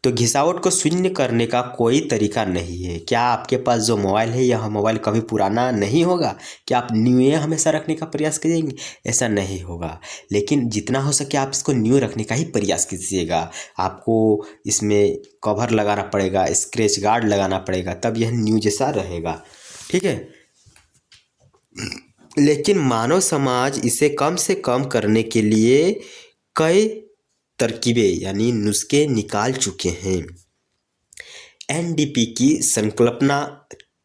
तो घिसावट को शून्य करने का कोई तरीका नहीं है। क्या आपके पास जो मोबाइल है यह मोबाइल कभी पुराना नहीं होगा, क्या आप न्यू हमेशा रखने का प्रयास करेंगे, ऐसा नहीं होगा। लेकिन जितना हो सके आप इसको न्यू रखने का ही प्रयास कीजिएगा। आपको इसमें कवर लगाना पड़ेगा, स्क्रैच गार्ड लगाना पड़ेगा, तब यह न्यू जैसा रहेगा। ठीक है, लेकिन मानव समाज इसे कम से कम करने के लिए कई तरकीबें यानी नुस्खे निकाल चुके हैं। एनडीपी की संकल्पना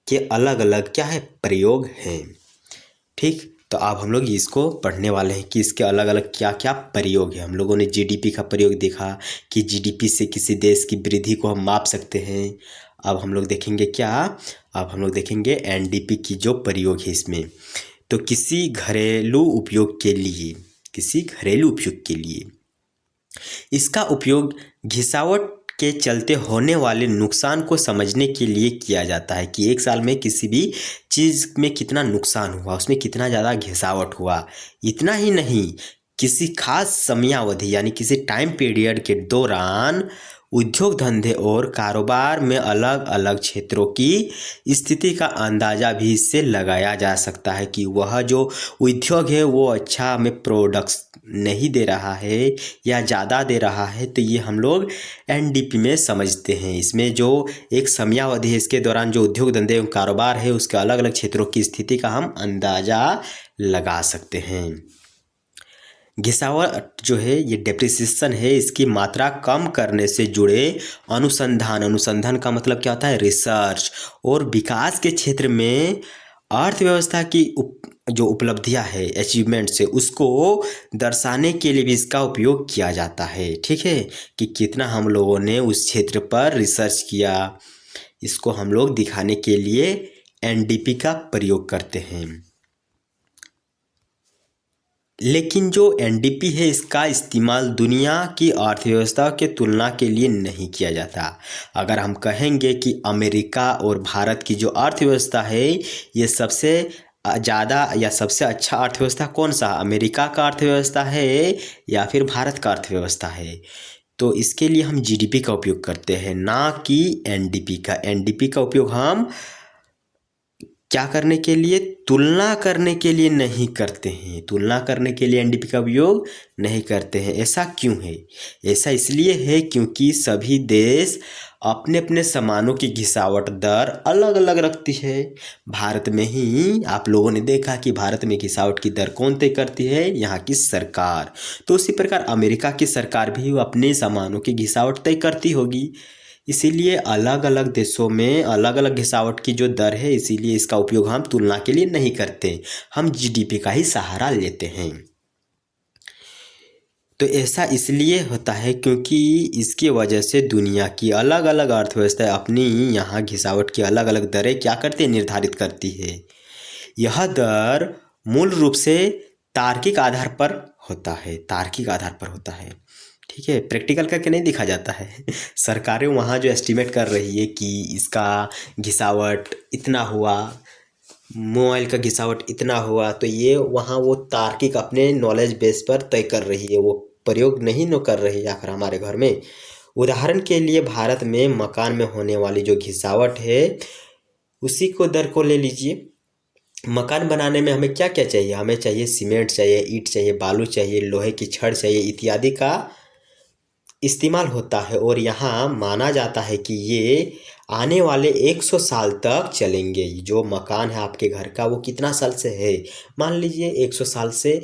के अलग अलग क्या है, प्रयोग हैं। ठीक, तो अब हम लोग इसको पढ़ने वाले हैं कि इसके अलग अलग क्या क्या प्रयोग है। हम लोगों ने जीडीपी का प्रयोग देखा कि जीडीपी से किसी देश की वृद्धि को हम माप सकते हैं। अब हम लोग देखेंगे क्या, अब हम लोग देखेंगे एनडीपी की जो प्रयोग है इसमें। तो किसी घरेलू उपयोग के लिए, किसी घरेलू उपयोग के लिए इसका उपयोग घिसावट के चलते होने वाले नुकसान को समझने के लिए किया जाता है कि एक साल में किसी भी चीज़ में कितना नुकसान हुआ, उसमें कितना ज़्यादा घिसावट हुआ। इतना ही नहीं, किसी खास समयावधि यानी किसी टाइम पीरियड के दौरान उद्योग धंधे और कारोबार में अलग अलग क्षेत्रों की स्थिति का अंदाज़ा भी इससे लगाया जा सकता है कि वह जो उद्योग है वो अच्छा हमें प्रोडक्ट्स नहीं दे रहा है या ज़्यादा दे रहा है। तो ये हम लोग एनडीपी में समझते हैं। इसमें जो एक समयावधि है इसके दौरान जो उद्योग धंधे एवं कारोबार है उसके अलग अलग क्षेत्रों की स्थिति का हम अंदाज़ा लगा सकते हैं। घिसावट जो है ये डेप्रिसिएशन है, इसकी मात्रा कम करने से जुड़े अनुसंधान, अनुसंधान का मतलब क्या होता है, रिसर्च और विकास के क्षेत्र में अर्थव्यवस्था की जो उपलब्धियां है, अचीवमेंट्स है, उसको दर्शाने के लिए भी इसका उपयोग किया जाता है। ठीक है, कि कितना हम लोगों ने उस क्षेत्र पर रिसर्च किया, इसको हम लोग दिखाने के लिए एनडीपी का प्रयोग करते हैं। लेकिन जो एनडीपी है इसका इस्तेमाल दुनिया की अर्थव्यवस्था के तुलना के लिए नहीं किया जाता। अगर हम कहेंगे कि अमेरिका और भारत की जो अर्थव्यवस्था है ये सबसे ज़्यादा या सबसे अच्छा अर्थव्यवस्था कौन सा, अमेरिका का अर्थव्यवस्था है या फिर भारत का अर्थव्यवस्था है, तो इसके लिए हम जीडीपी का उपयोग करते हैं, ना कि एनडीपी का। एनडीपी का उपयोग हम क्या करने के लिए, तुलना करने के लिए नहीं करते हैं। तुलना करने के लिए एनडीपी का उपयोग नहीं करते हैं। ऐसा क्यों है? ऐसा इसलिए है क्योंकि सभी देश अपने अपने सामानों की घिसावट दर अलग अलग रखती है। भारत में ही आप लोगों ने देखा कि भारत में घिसावट की दर कौन तय करती है, यहाँ की सरकार। तो उसी प्रकार अमेरिका की सरकार भी अपने सामानों की घिसावट तय करती होगी। इसीलिए अलग अलग देशों में अलग अलग घिसावट की जो दर है, इसीलिए इसका उपयोग हम तुलना के लिए नहीं करते, हम जीडीपी का ही सहारा लेते हैं। तो ऐसा इसलिए होता है क्योंकि इसकी वजह से दुनिया की अलग अलग अर्थव्यवस्थाएं अपनी यहाँ घिसावट की अलग अलग दरें क्या करती है, निर्धारित करती है। यह दर मूल रूप से तार्किक आधार पर होता है, तार्किक आधार पर होता है। ठीक है, प्रैक्टिकल करके नहीं दिखा जाता है। सरकारें वहाँ जो एस्टिमेट कर रही है कि इसका घिसावट इतना हुआ, मोबाइल का घिसावट इतना हुआ, तो ये वहाँ वो तार्किक अपने नॉलेज बेस पर तय कर रही है, वो प्रयोग नहीं न कर रही है आखिर हमारे घर में। उदाहरण के लिए भारत में मकान में होने वाली जो घिसावट है उसी को दर को ले लीजिए। मकान बनाने में हमें क्या क्या चाहिए, हमें चाहिए सीमेंट चाहिए, ईंट चाहिए, बालू चाहिए, लोहे की छड़ चाहिए इत्यादि का इस्तेमाल होता है। और यहाँ माना जाता है कि ये आने वाले 100 साल तक चलेंगे। जो मकान है आपके घर का वो कितना साल से है, मान लीजिए 100 साल से,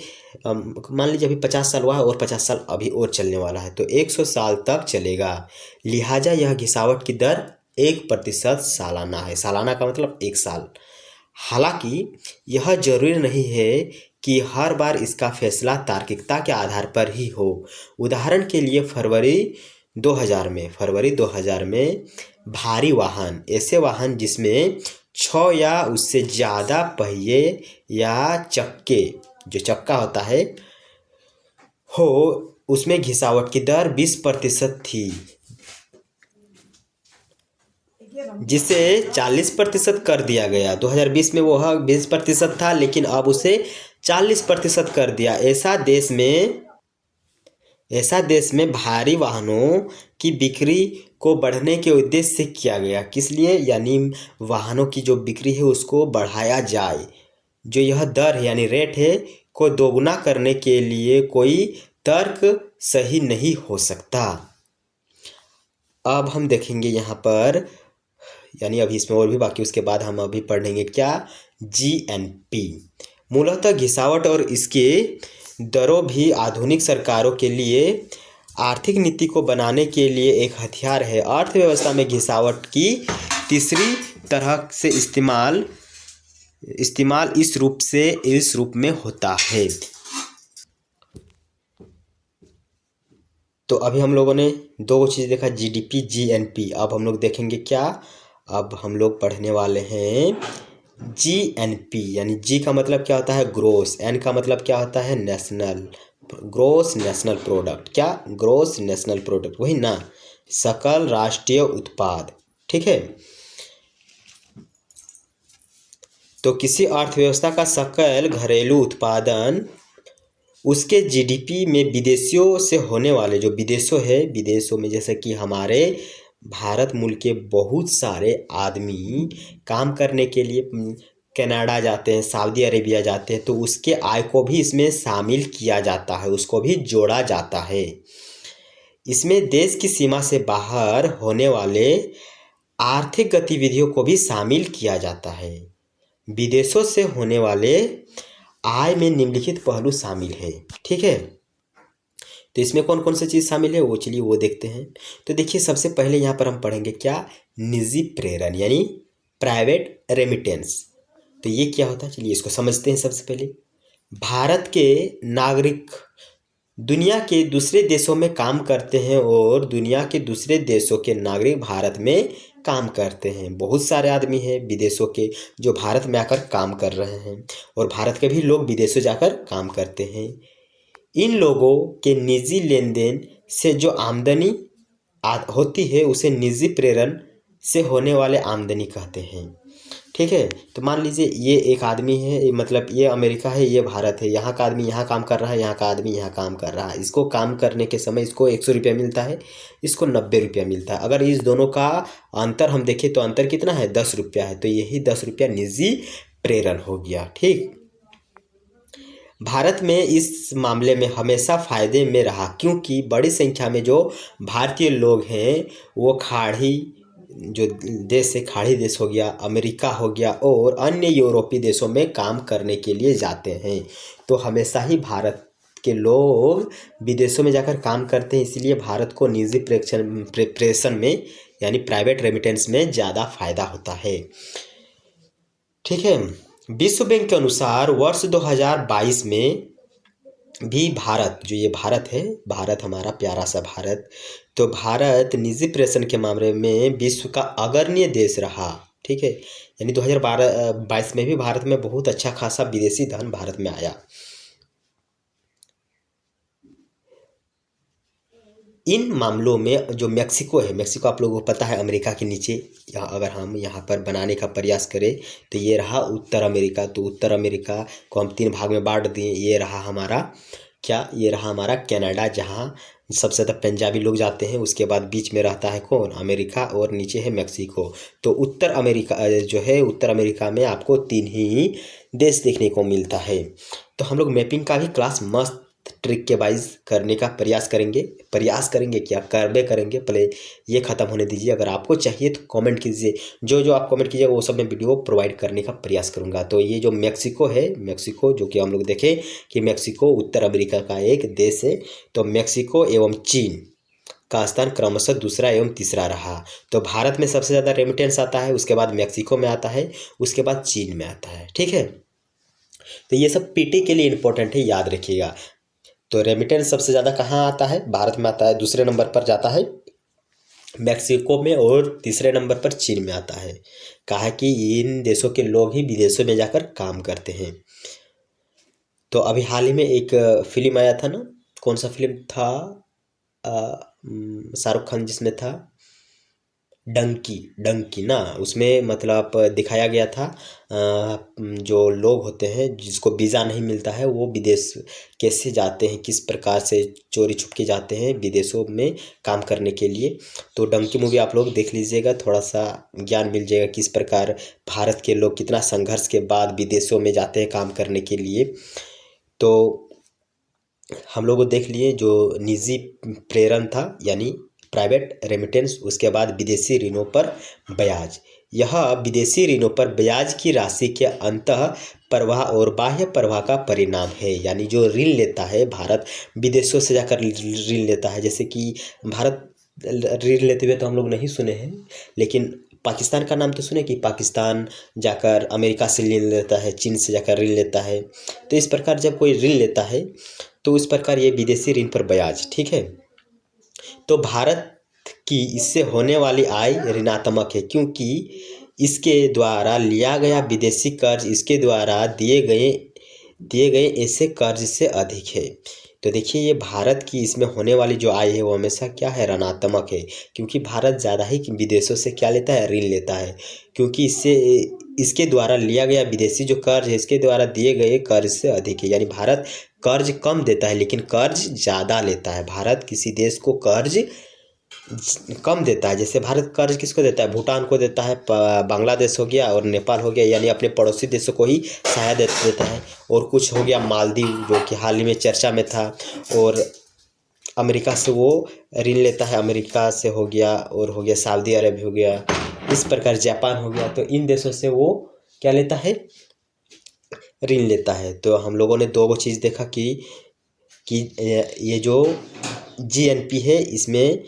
मान लीजिए अभी 50 साल हुआ है और 50 साल अभी और चलने वाला है, तो 100 साल तक चलेगा। लिहाजा यह घिसावट की दर 1% सालाना है। सालाना का मतलब 1 साल। हालांकि यह जरूरी नहीं है कि हर बार इसका फैसला तार्किकता के आधार पर ही हो। उदाहरण के लिए फरवरी 2000 में भारी वाहन, ऐसे वाहन जिसमें 6 या उससे ज़्यादा पहिए या चक्के, जो चक्का होता है हो, उसमें घिसावट की दर 20% थी, जिसे 40% कर दिया गया। 2020 में वो 20% था, लेकिन अब उसे 40% कर दिया। ऐसा देश में भारी वाहनों की बिक्री को बढ़ने के उद्देश्य से किया गया। किस लिए? यानी वाहनों की जो बिक्री है उसको बढ़ाया जाए। जो यह दर है यानी रेट है को दोगुना करने के लिए कोई तर्क सही नहीं हो सकता। अब हम देखेंगे यहाँ पर, यानी अभी इसमें और भी बाकी, उसके बाद हम अभी पढ़ेंगे क्या, जीएनपी। मूलतः घिसावट और इसके दरों भी आधुनिक सरकारों के लिए आर्थिक नीति को बनाने के लिए एक हथियार है। अर्थव्यवस्था में घिसावट की तीसरी तरह से इस्तेमाल इस रूप में होता है। तो अभी हम लोगों ने दो चीज़ देखा, जीडीपी, जीएनपी। अब हम लोग देखेंगे क्या, अब हम लोग पढ़ने वाले हैं जीएनपी। यानी जी का मतलब क्या होता है, ग्रोस। एन का मतलब क्या होता है, नेशनल, ग्रोस नेशनल प्रोडक्ट। क्या, ग्रोस नेशनल प्रोडक्ट, वही ना, सकल राष्ट्रीय उत्पाद। ठीक है, तो किसी अर्थव्यवस्था का सकल घरेलू उत्पादन उसके जीडीपी में विदेशियों से होने वाले, जो विदेशों में जैसे कि हमारे भारत मुल्क के बहुत सारे आदमी काम करने के लिए कनाडा जाते हैं, सऊदी अरेबिया जाते हैं, तो उसके आय को भी इसमें शामिल किया जाता है, उसको भी जोड़ा जाता है। इसमें देश की सीमा से बाहर होने वाले आर्थिक गतिविधियों को भी शामिल किया जाता है। विदेशों से होने वाले आय में निम्नलिखित पहलू शामिल है। ठीक है, तो इसमें कौन कौन सी चीज़ शामिल है वो चलिए वो देखते हैं। तो देखिए, सबसे पहले यहाँ पर हम पढ़ेंगे क्या, निजी प्रेरण यानी प्राइवेट रेमिटेंस। तो ये क्या होता है, चलिए इसको समझते हैं। सबसे पहले भारत के नागरिक दुनिया के दूसरे देशों में काम करते हैं और दुनिया के दूसरे देशों के नागरिक भारत में काम करते हैं। बहुत सारे आदमी हैं विदेशों के जो भारत में आकर काम कर रहे हैं, और भारत के भी लोग विदेशों जाकर काम करते हैं। इन लोगों के निजी लेन देन से जो आमदनी होती है उसे निजी प्रेरण से होने वाले आमदनी कहते हैं। ठीक है, तो मान लीजिए ये एक आदमी है, मतलब ये अमेरिका है, ये भारत है, यहाँ का आदमी यहाँ काम कर रहा है, यहाँ का आदमी यहाँ काम कर रहा है। इसको काम करने के समय इसको 100 रुपया मिलता है, इसको 90 रुपया मिलता है। अगर इस दोनों का अंतर हम देखें तो अंतर कितना है, 10 रुपया है। तो यही 10 रुपया निजी प्रेरण हो गया। ठीक, भारत में इस मामले में हमेशा फायदे में रहा, क्योंकि बड़ी संख्या में जो भारतीय लोग हैं वो खाड़ी जो देश है, खाड़ी देश हो गया, अमेरिका हो गया और अन्य यूरोपीय देशों में काम करने के लिए जाते हैं। तो हमेशा ही भारत के लोग विदेशों में जाकर काम करते हैं, इसलिए भारत को निजी प्रेषण में यानी प्राइवेट रेमिटेंस में ज़्यादा फायदा होता है। ठीक है, विश्व बैंक के अनुसार वर्ष 2022 में भी भारत, जो ये भारत है, भारत हमारा प्यारा सा भारत, तो भारत निजी प्रेषण के मामले में विश्व का अग्रणी देश रहा। ठीक है, यानी 2022 में भी भारत में बहुत अच्छा खासा विदेशी धन भारत में आया। इन मामलों में जो मेक्सिको है, मेक्सिको आप लोगों को पता है अमेरिका के नीचे, यहाँ अगर हम यहाँ पर बनाने का प्रयास करें तो ये रहा उत्तर अमेरिका। तो उत्तर अमेरिका को हम 3 भाग में बांट दिए। ये रहा हमारा क्या, ये रहा हमारा कनाडा, जहाँ सबसे ज़्यादा पंजाबी लोग जाते हैं। उसके बाद बीच में रहता है कौन, अमेरिका, और नीचे है मेक्सिको। तो उत्तर अमेरिका जो है, उत्तर अमेरिका में आपको 3 ही देश देखने को मिलता है। तो हम लोग मैपिंग का भी क्लास मस्त ट्रिक के वाइज करने का प्रयास करेंगे क्या करेंगे। पहले ये ख़त्म होने दीजिए। अगर आपको चाहिए तो कमेंट कीजिए, जो जो आप कमेंट कीजिएगा वो सब मैं वीडियो प्रोवाइड करने का प्रयास करूंगा। तो ये जो मेक्सिको है, मेक्सिको जो कि हम लोग देखें कि मेक्सिको उत्तर अमेरिका का एक देश है। तो मेक्सिको एवं चीन का स्थान क्रमशः दूसरा एवं तीसरा रहा। तो भारत में सबसे ज़्यादा रेमिटेंस आता है, उसके बाद मेक्सिको में आता है, उसके बाद चीन में आता है। ठीक है, तो ये सब पीटी के लिए इंपॉर्टेंट है, याद रखिएगा। तो रेमिटेंस सबसे ज़्यादा कहाँ आता है, भारत में आता है, दूसरे नंबर पर जाता है मेक्सिको में, और तीसरे नंबर पर चीन में आता है। कहा कि इन देशों के लोग ही विदेशों में जाकर काम करते हैं। तो अभी हाल ही में एक फिल्म आया था ना, कौन सा फिल्म था, शाहरुख खान जिसमें था, डंकी ना, उसमें मतलब दिखाया गया था जो लोग होते हैं जिसको वीज़ा नहीं मिलता है वो विदेश कैसे जाते हैं, किस प्रकार से चोरी छुप के जाते हैं विदेशों में काम करने के लिए। तो डंकी मूवी आप लोग देख लीजिएगा, थोड़ा सा ज्ञान मिल जाएगा किस प्रकार भारत के लोग कितना संघर्ष के बाद विदेशों में जाते हैं काम करने के लिए। तो हम लोग देख लिए जो निजी प्रेरण था यानी प्राइवेट रेमिटेंस, उसके बाद विदेशी ऋणों पर ब्याज। यह विदेशी ऋणों पर ब्याज की राशि के अंतः प्रवाह और बाह्य प्रवाह का परिणाम है। यानी जो ऋण लेता है भारत, विदेशों से जाकर ऋण लेता है, जैसे कि भारत ऋण लेते हुए तो हम लोग नहीं सुने हैं, लेकिन पाकिस्तान का नाम तो सुने कि पाकिस्तान जाकर अमेरिका से ऋण लेता है, चीन से जाकर ऋण लेता है। तो इस प्रकार जब कोई ऋण लेता है तो इस प्रकार ये विदेशी ऋण पर ब्याज। ठीक है, तो भारत की इससे होने वाली आय ऋणात्मक है, क्योंकि इसके द्वारा लिया गया विदेशी कर्ज इसके द्वारा दिए गए ऐसे कर्ज से अधिक है। तो देखिए ये भारत की इसमें होने वाली जो आय है वो हमेशा क्या है, ऋणात्मक है, क्योंकि भारत ज़्यादा ही विदेशों से क्या लेता है, ऋण लेता है, क्योंकि इसके द्वारा लिया गया विदेशी जो कर्ज है इसके द्वारा दिए गए कर्ज से अधिक है। यानी भारत कर्ज कम देता है लेकिन कर्ज ज़्यादा लेता है। भारत किसी देश को कर्ज कम देता है, जैसे भारत कर्ज किसको देता है, भूटान को देता है, बांग्लादेश हो गया और नेपाल हो गया, यानी अपने पड़ोसी देशों को ही सहायता देता है। और कुछ हो गया मालदीव जो कि हाल ही में चर्चा में था, और अमेरिका से वो ऋण लेता है, अमेरिका से हो गया, और हो गया सऊदी अरब हो गया, इस प्रकार जापान हो गया। तो इन देशों से वो क्या लेता है, ऋण लेता है। तो हम लोगों ने दो चीज़ देखा कि ये जो जीएनपी है इसमें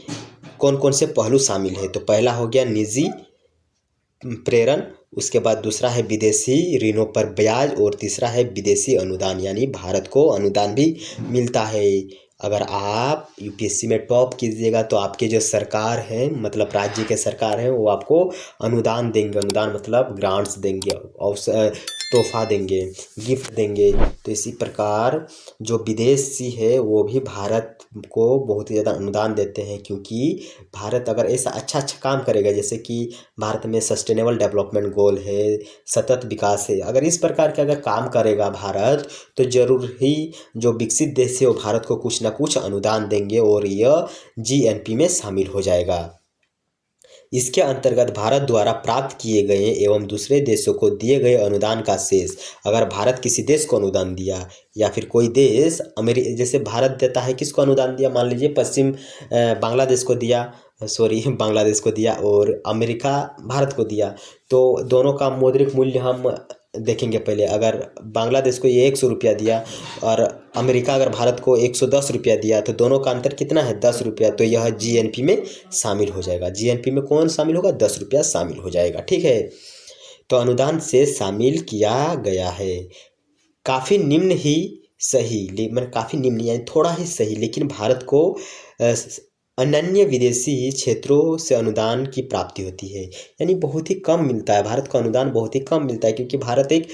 कौन कौन से पहलू शामिल है। तो पहला हो गया निजी प्रेरण, उसके बाद दूसरा है विदेशी ऋणों पर ब्याज, और तीसरा है विदेशी अनुदान, यानी भारत को अनुदान भी मिलता है। अगर आप यूपीएससी में टॉप कीजिएगा तो आपके जो सरकार है, मतलब राज्य के सरकार है, वो आपको अनुदान देंगे। अनुदान मतलब ग्रांट्स देंगे, और तोहफा देंगे, गिफ्ट देंगे। तो इसी प्रकार जो विदेशी है वो भी भारत को बहुत ही ज़्यादा अनुदान देते हैं, क्योंकि भारत अगर ऐसा अच्छा अच्छा काम करेगा, जैसे कि भारत में सस्टेनेबल डेवलपमेंट गोल है, सतत विकास है, अगर इस प्रकार के अगर काम करेगा भारत, तो जरूर ही जो विकसित देश है वो भारत को कुछ ना कुछ अनुदान देंगे और यह जीएनपी में शामिल हो जाएगा। इसके अंतर्गत भारत द्वारा प्राप्त किए गए एवं दूसरे देशों को दिए गए अनुदान का शेष, अगर भारत किसी देश को अनुदान दिया या फिर कोई देश जैसे भारत देता है, किसको अनुदान दिया, मान लीजिए बांग्लादेश को दिया, बांग्लादेश को दिया, और अमेरिका भारत को दिया, तो दोनों का मौद्रिक मूल्य हम देखेंगे पहले। अगर बांग्लादेश को ये 100 रुपया दिया और अमेरिका अगर भारत को 110 रुपया दिया, तो दोनों का अंतर कितना है, 10 रुपया। तो यह जीएनपी में शामिल हो जाएगा। जीएनपी में कौन शामिल होगा, 10 रुपया शामिल हो जाएगा। ठीक है, तो अनुदान से शामिल किया गया है। काफ़ी निम्न ही सही, मतलब काफ़ी निम्न यानी थोड़ा ही सही, लेकिन भारत को अनन्य विदेशी क्षेत्रों से अनुदान की प्राप्ति होती है, यानी बहुत ही कम मिलता है। भारत को अनुदान बहुत ही कम मिलता है, क्योंकि भारत एक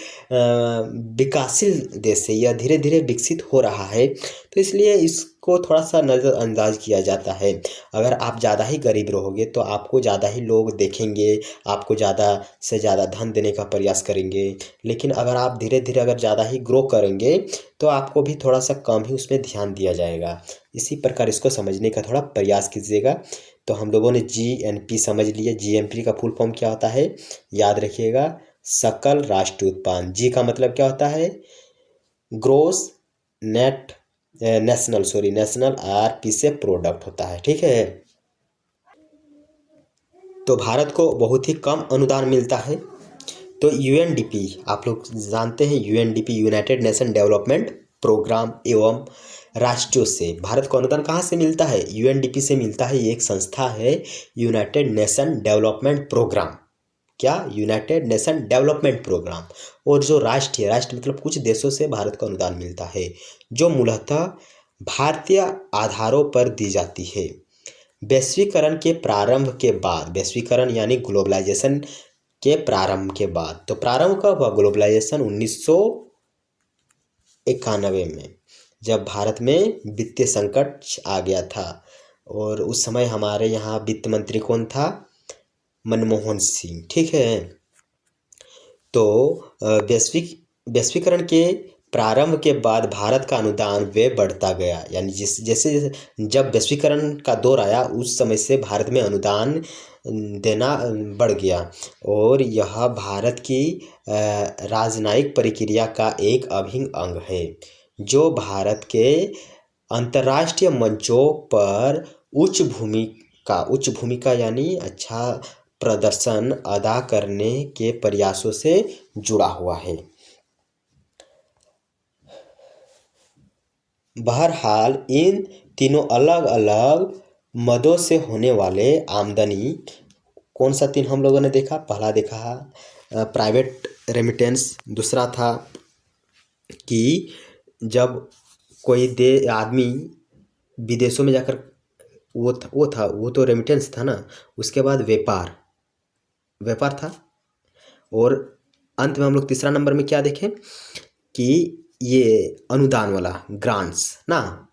विकासशील देश है, यह धीरे धीरे विकसित हो रहा है, तो इसलिए इसको थोड़ा सा नज़रअंदाज किया जाता है। अगर आप ज़्यादा ही गरीब रहोगे तो आपको ज़्यादा ही लोग देखेंगे, आपको ज़्यादा से ज़्यादा धन देने का प्रयास करेंगे, लेकिन अगर आप धीरे धीरे अगर ज़्यादा ही ग्रो करेंगे तो आपको भी थोड़ा सा कम ही उसमें ध्यान दिया जाएगा। इसी प्रकार इसको समझने का थोड़ा प्रयास कीजिएगा। तो हम लोगों ने जीएनपी समझ लिया। जीएनपी का फुल फॉर्म क्या होता है, याद रखिएगा, सकल राष्ट्रीय उत्पादन। जी का मतलब क्या होता है, ग्रोस नेशनल, आर पी से प्रोडक्ट होता है। ठीक है, तो भारत को बहुत ही कम अनुदान मिलता है। तो यूएनडीपी आप लोग जानते हैं, UNDP United Nation Development Programme एवं राष्ट्रों से भारत को अनुदान कहाँ से मिलता है, यूएनडीपी से मिलता है। ये एक संस्था है, यूनाइटेड नेशन डेवलपमेंट प्रोग्राम। क्या, यूनाइटेड नेशन डेवलपमेंट प्रोग्राम। और जो राष्ट्र मतलब कुछ देशों से भारत को अनुदान मिलता है, जो मूलतः भारतीय आधारों पर दी जाती है। वैश्वीकरण के प्रारंभ के बाद, वैश्वीकरण यानी ग्लोबलाइजेशन के प्रारंभ के बाद, तो प्रारंभ कब हुआ ग्लोबलाइजेशन, 1991 में, जब भारत में वित्तीय संकट आ गया था। और उस समय हमारे यहाँ वित्त मंत्री कौन था, मनमोहन सिंह। ठीक है, तो वैश्वीकरण के प्रारंभ के बाद भारत का अनुदान वे बढ़ता गया, यानी जैसे जब वैश्वीकरण का दौर आया उस समय से भारत में अनुदान देना बढ़ गया, और यह भारत की राजनयिक प्रक्रिया का एक अभिन्न अंग है, जो भारत के अंतर्राष्ट्रीय मंचों पर उच्च भूमिका यानी अच्छा प्रदर्शन अदा करने के प्रयासों से जुड़ा हुआ है। बहरहाल इन तीनों अलग अलग मदों से होने वाले आमदनी, कौन सा तीन हम लोगों ने देखा, पहला देखा प्राइवेट रेमिटेंस, दूसरा था कि जब कोई आदमी विदेशों में जाकर वो तो रेमिटेंस था ना। उसके बाद व्यापार था, और अंत में हम लोग तीसरा नंबर में क्या देखें कि ये अनुदान वाला ग्रांट्स ना,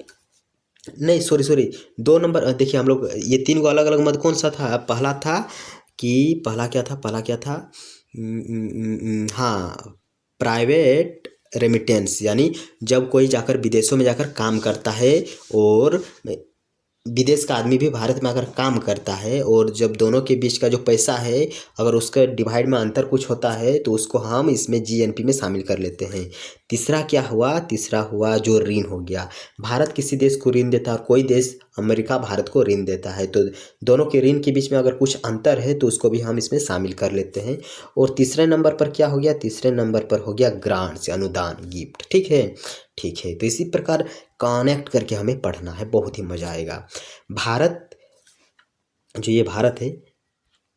नहीं सॉरी 2 नंबर देखिए, हम लोग ये 3 को अलग अलग मत कौन सा था, पहला क्या था, हाँ, प्राइवेट रेमिटेंस, यानी जब कोई जाकर विदेशों में जाकर काम करता है और विदेश का आदमी भी भारत में आकर काम करता है, और जब दोनों के बीच का जो पैसा है अगर उसका डिवाइड में अंतर कुछ होता है तो उसको हम इसमें जीएनपी में शामिल कर लेते हैं। तीसरा हुआ जो ऋण हो गया, भारत किसी देश को ऋण देता है और कोई देश अमेरिका भारत को ऋण देता है, तो दोनों के ऋण के बीच में अगर कुछ अंतर है तो उसको भी हम इसमें शामिल कर लेते हैं। और तीसरे नंबर पर क्या हो गया, तीसरे नंबर पर हो गया ग्रांट्स, अनुदान, गिफ्ट। ठीक है, तो इसी प्रकार कनेक्ट करके हमें पढ़ना है, बहुत ही मज़ा आएगा। भारत है,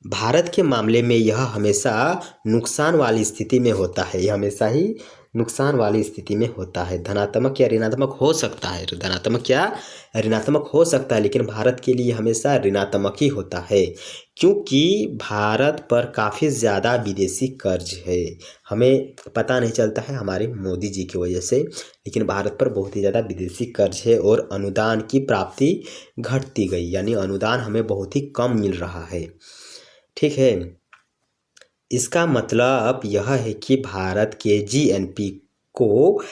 भारत के मामले में यह हमेशा नुकसान वाली स्थिति में होता है, यह हमेशा ही नुकसान वाली स्थिति में होता है। धनात्मक या ऋणात्मक हो सकता है, धनात्मक या ऋणात्मक हो सकता है, लेकिन भारत के लिए हमेशा ऋणात्मक ही होता है, क्योंकि भारत पर काफ़ी ज़्यादा विदेशी कर्ज है। हमें पता नहीं चलता है हमारे मोदी जी की वजह से, लेकिन भारत पर बहुत ही ज़्यादा विदेशी कर्ज है और अनुदान की प्राप्ति घटती गई, यानी अनुदान हमें बहुत ही कम मिल रहा है। ठीक है, इसका मतलब यह है कि भारत के जीएनपी को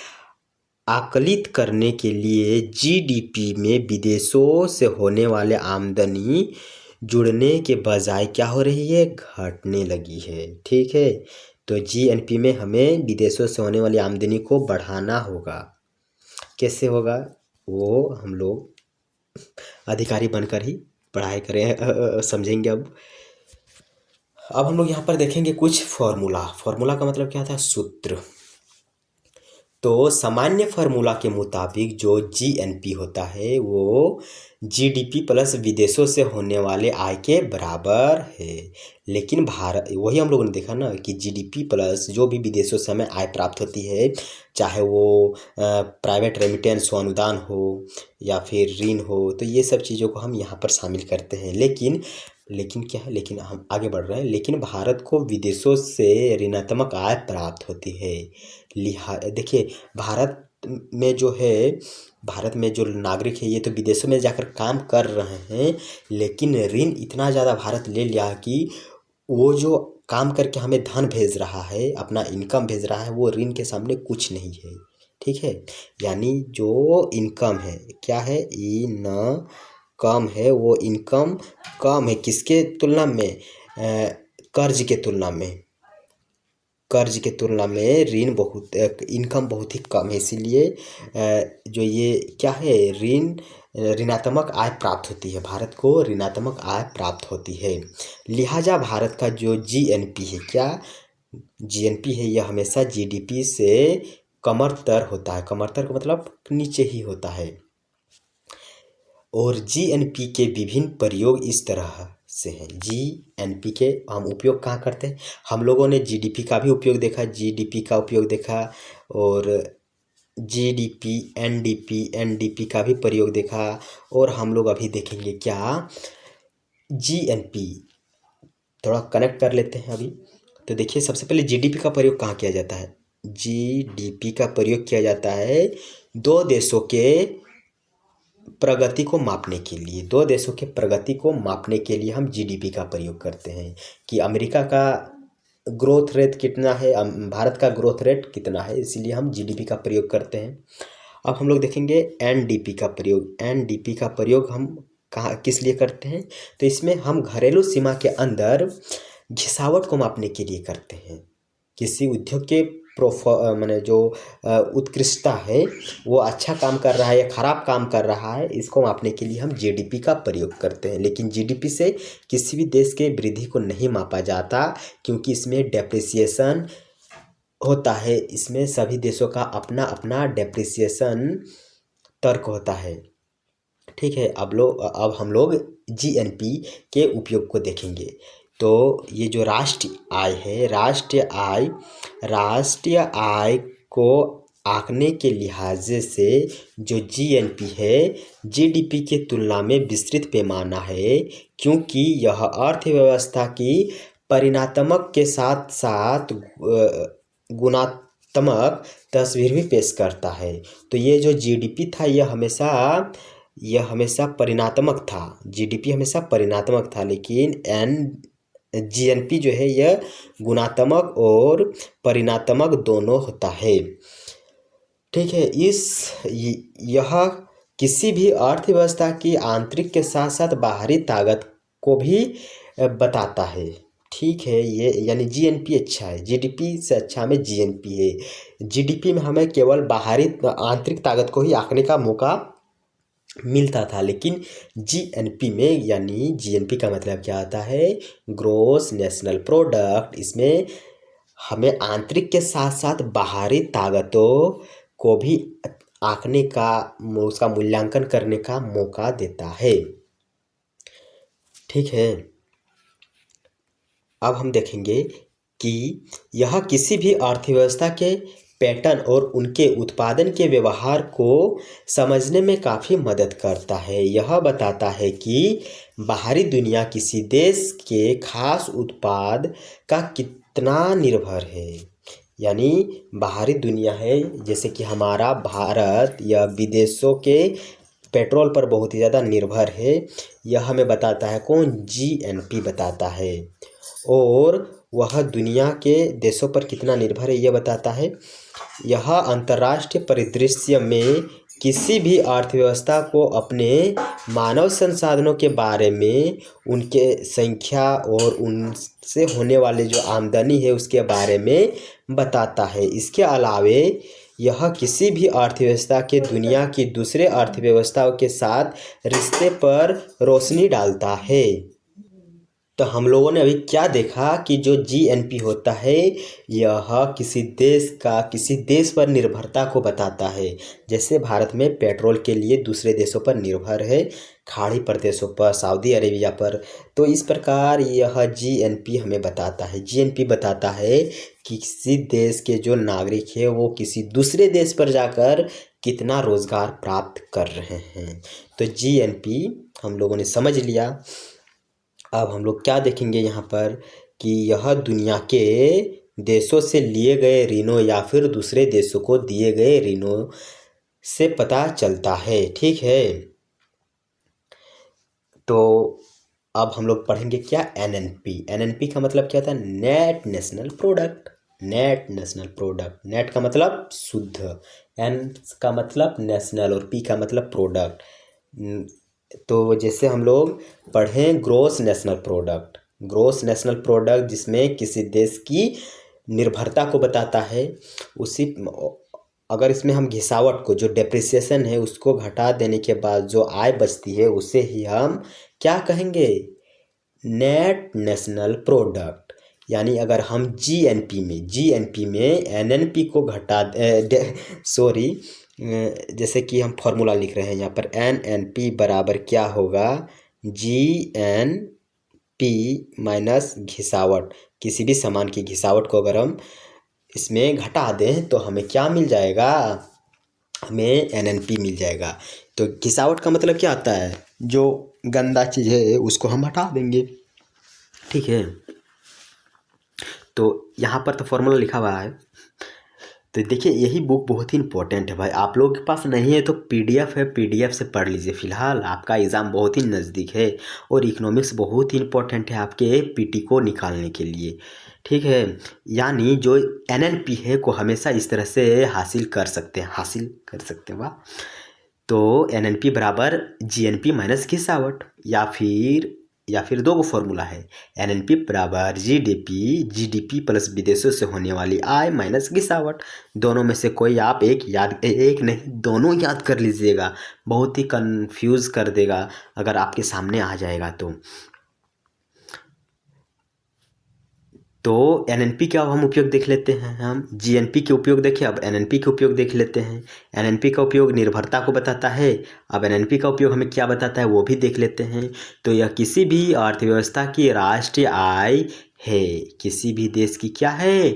आकलित करने के लिए जीडीपी में विदेशों से होने वाले आमदनी जुड़ने के बजाय क्या हो रही है, घटने लगी है। ठीक है, तो जीएनपी में हमें विदेशों से होने वाली आमदनी को बढ़ाना होगा। कैसे होगा वो हम लोग अधिकारी बनकर ही पढ़ाई करें समझेंगे। अब हम लोग यहाँ पर देखेंगे कुछ फॉर्मूला का मतलब क्या था, सूत्र। तो सामान्य फार्मूला के मुताबिक जो जीएनपी होता है वो जीडीपी प्लस विदेशों से होने वाले आय के बराबर है। लेकिन भारत, वही हम लोगों ने देखा ना कि जीडीपी प्लस जो भी विदेशों से हमें आय प्राप्त होती है, चाहे वो प्राइवेट रेमिटेंस हो, अनुदान हो या फिर ऋण हो, तो ये सब चीज़ों को हम यहाँ पर शामिल करते हैं। लेकिन क्या है, लेकिन हम आगे बढ़ रहे हैं, लेकिन भारत को विदेशों से ऋणात्मक आय प्राप्त होती है। देखिए, भारत में जो नागरिक है ये तो विदेशों में जाकर काम कर रहे हैं, लेकिन ऋण इतना ज़्यादा भारत ले लिया कि वो जो काम करके हमें धन भेज रहा है, अपना इनकम भेज रहा है, वो ऋण के सामने कुछ नहीं है। ठीक है, यानी जो इनकम है, क्या है, कम है, वो इनकम कम है किसके तुलना में, कर्ज के तुलना में। कर्ज के तुलना में ऋण बहुत, इनकम बहुत ही कम है, इसीलिए जो ये क्या है, ऋणात्मक आय प्राप्त होती है, भारत को ऋणात्मक आय प्राप्त होती है। लिहाजा भारत का जो जीएनपी है, क्या जीएनपी है, यह हमेशा जीडीपी से कमतर होता है। कमतर का मतलब नीचे ही होता है। और जीएनपी के विभिन्न प्रयोग इस तरह से हैं। जीएनपी के हम उपयोग कहाँ करते हैं, हम लोगों ने जीडीपी का भी उपयोग देखा, जीडीपी का उपयोग देखा, और जीडीपी, एनडीपी का भी प्रयोग देखा, और हम लोग अभी देखेंगे क्या, जीएनपी। थोड़ा कनेक्ट कर लेते हैं अभी। तो देखिए, सबसे पहले जीडीपी का प्रयोग कहाँ किया जाता है, जीडीपी का प्रयोग किया जाता है दो देशों के प्रगति को मापने के लिए। दो देशों के प्रगति को मापने के लिए हम जीडीपी का प्रयोग करते हैं कि अमेरिका का ग्रोथ रेट कितना है, भारत का ग्रोथ रेट कितना है, इसीलिए हम जीडीपी का प्रयोग करते हैं। अब हम लोग देखेंगे एनडीपी का प्रयोग। एनडीपी का प्रयोग हम कहाँ किस लिए करते हैं, तो इसमें हम घरेलू सीमा के अंदर घिसावट को मापने के लिए करते हैं। किसी उद्योग के माने जो उत्कृष्टता है, वो अच्छा काम कर रहा है या खराब काम कर रहा है, इसको मापने के लिए हम जीडीपी का प्रयोग करते हैं। लेकिन जीडीपी से किसी भी देश के वृद्धि को नहीं मापा जाता, क्योंकि इसमें डेप्रिसिएशन होता है। इसमें सभी देशों का अपना अपना डेप्रिसिएशन तर्क होता है। ठीक है, अब हम लोग जीएनपी के उपयोग को देखेंगे। तो ये जो राष्ट्रीय आय है, राष्ट्रीय आय को आंकने के लिहाज से जो जीएनपी है, जीडीपी के तुलना में विस्तृत पैमाना है, क्योंकि यह अर्थव्यवस्था की परिणात्मक के साथ साथ गुणात्मक तस्वीर भी पेश करता है। तो ये जो जीडीपी था, यह हमेशा परिणात्मक था। जीडीपी हमेशा परिणात्मक था, लेकिन जीएनपी जो है यह गुणात्मक और परिणात्मक दोनों होता है। ठीक है, यह किसी भी अर्थव्यवस्था की आंतरिक के साथ साथ बाहरी ताकत को भी बताता है। ठीक है, ये यानी जीएनपी अच्छा है, जीडीपी से अच्छा में जीएनपी है। जीडीपी में हमें केवल बाहरी आंतरिक ताकत को ही आंकने का मौका मिलता था, लेकिन जीएनपी में, यानी जीएनपी का मतलब क्या आता है, ग्रोस नेशनल प्रोडक्ट, इसमें हमें आंतरिक के साथ साथ बाहरी ताकतों को भी आंकने का, उसका मूल्यांकन करने का मौका देता है। ठीक है, अब हम देखेंगे कि यह किसी भी अर्थव्यवस्था के पैटर्न और उनके उत्पादन के व्यवहार को समझने में काफ़ी मदद करता है। यह बताता है कि बाहरी दुनिया किसी देश के खास उत्पाद का कितना निर्भर है। यानी बाहरी दुनिया है, जैसे कि हमारा भारत या विदेशों के पेट्रोल पर बहुत ही ज़्यादा निर्भर है। यह हमें बताता है कौन? जीएनपी बताता है। और वह दुनिया के देशों पर कितना निर्भर है यह बताता है। यह अंतर्राष्ट्रीय परिदृश्य में किसी भी अर्थव्यवस्था को अपने मानव संसाधनों के बारे में, उनके संख्या और उनसे होने वाले जो आमदनी है उसके बारे में बताता है। इसके अलावे यह किसी भी अर्थव्यवस्था के दुनिया की दूसरे अर्थव्यवस्थाओं के साथ रिश्ते पर रोशनी डालता है। तो हम लोगों ने अभी क्या देखा कि जो जीएनपी होता है यह किसी देश पर निर्भरता को बताता है। जैसे भारत में पेट्रोल के लिए दूसरे देशों पर निर्भर है, खाड़ी प्रदेशों पर, सऊदी अरेबिया पर। तो इस प्रकार यह जीएनपी हमें बताता है। जीएनपी बताता है कि किसी देश के जो नागरिक है वो किसी दूसरे देश पर जाकर कितना रोजगार प्राप्त कर रहे हैं। तो जीएनपी हम लोगों ने समझ लिया। अब हम लोग क्या देखेंगे यहाँ पर कि यह दुनिया के देशों से लिए गए ऋणों या फिर दूसरे देशों को दिए गए ऋणों से पता चलता है। ठीक है, तो अब हम लोग पढ़ेंगे क्या? एनएनपी। एनएनपी का मतलब क्या था? Net national product. Net national product. Net का मतलब शुद्ध, एन का मतलब नेशनल और पी का मतलब प्रोडक्ट। तो जैसे हम लोग पढ़ें gross national product. Gross national product जिसमें किसी देश की निर्भरता को बताता है। उसी अगर इसमें हम घिसावट को, जो डेप्रिसिएशन है, उसको घटा देने के बाद जो आय बचती है उसे ही हम क्या कहेंगे? Net national product. यानी अगर हम जीएनपी में एनएनपी को घटा जैसे कि हम फॉर्मूला लिख रहे हैं यहाँ पर, एनएनपी बराबर क्या होगा? जीएनपी माइनस घिसावट। किसी भी सामान की घिसावट को अगर हम इसमें घटा दें तो हमें क्या मिल जाएगा? हमें एनएनपी मिल जाएगा। तो घिसावट का मतलब क्या आता है? जो गंदा चीज़ है उसको हम हटा देंगे। ठीक है, तो यहाँ पर तो फॉर्मूला लिखा हुआ है। तो देखिए यही बुक बहुत ही इंपॉर्टेंट है भाई। आप लोगों के पास नहीं है तो पीडीएफ है, पीडीएफ से पढ़ लीजिए। फिलहाल आपका एग्ज़ाम बहुत ही नज़दीक है और इकोनॉमिक्स बहुत ही इंपॉर्टेंट है आपके पीटी को निकालने के लिए। ठीक है, यानी जो एनएनपी है को हमेशा इस तरह से हासिल कर सकते हैं। वाह। तो एनएनपी बराबर जीएनपी माइनस घिसावट, या फिर दो गो फॉर्मूला है। एनएनपी बराबर जीडीपी प्लस विदेशों से होने वाली आय माइनस घिसावट। दोनों में से कोई आप एक नहीं, दोनों याद कर लीजिएगा। बहुत ही कंफ्यूज कर देगा अगर आपके सामने आ जाएगा तो एनएनपी का हम उपयोग देख लेते हैं। हम जीएनपी के उपयोग देखें, अब एनएनपी के उपयोग देख लेते हैं। एनएनपी का उपयोग निर्भरता को बताता है। अब एनएनपी का उपयोग हमें क्या बताता है वो भी देख लेते हैं। तो यह किसी भी अर्थव्यवस्था की राष्ट्रीय आय है। किसी भी देश की क्या है?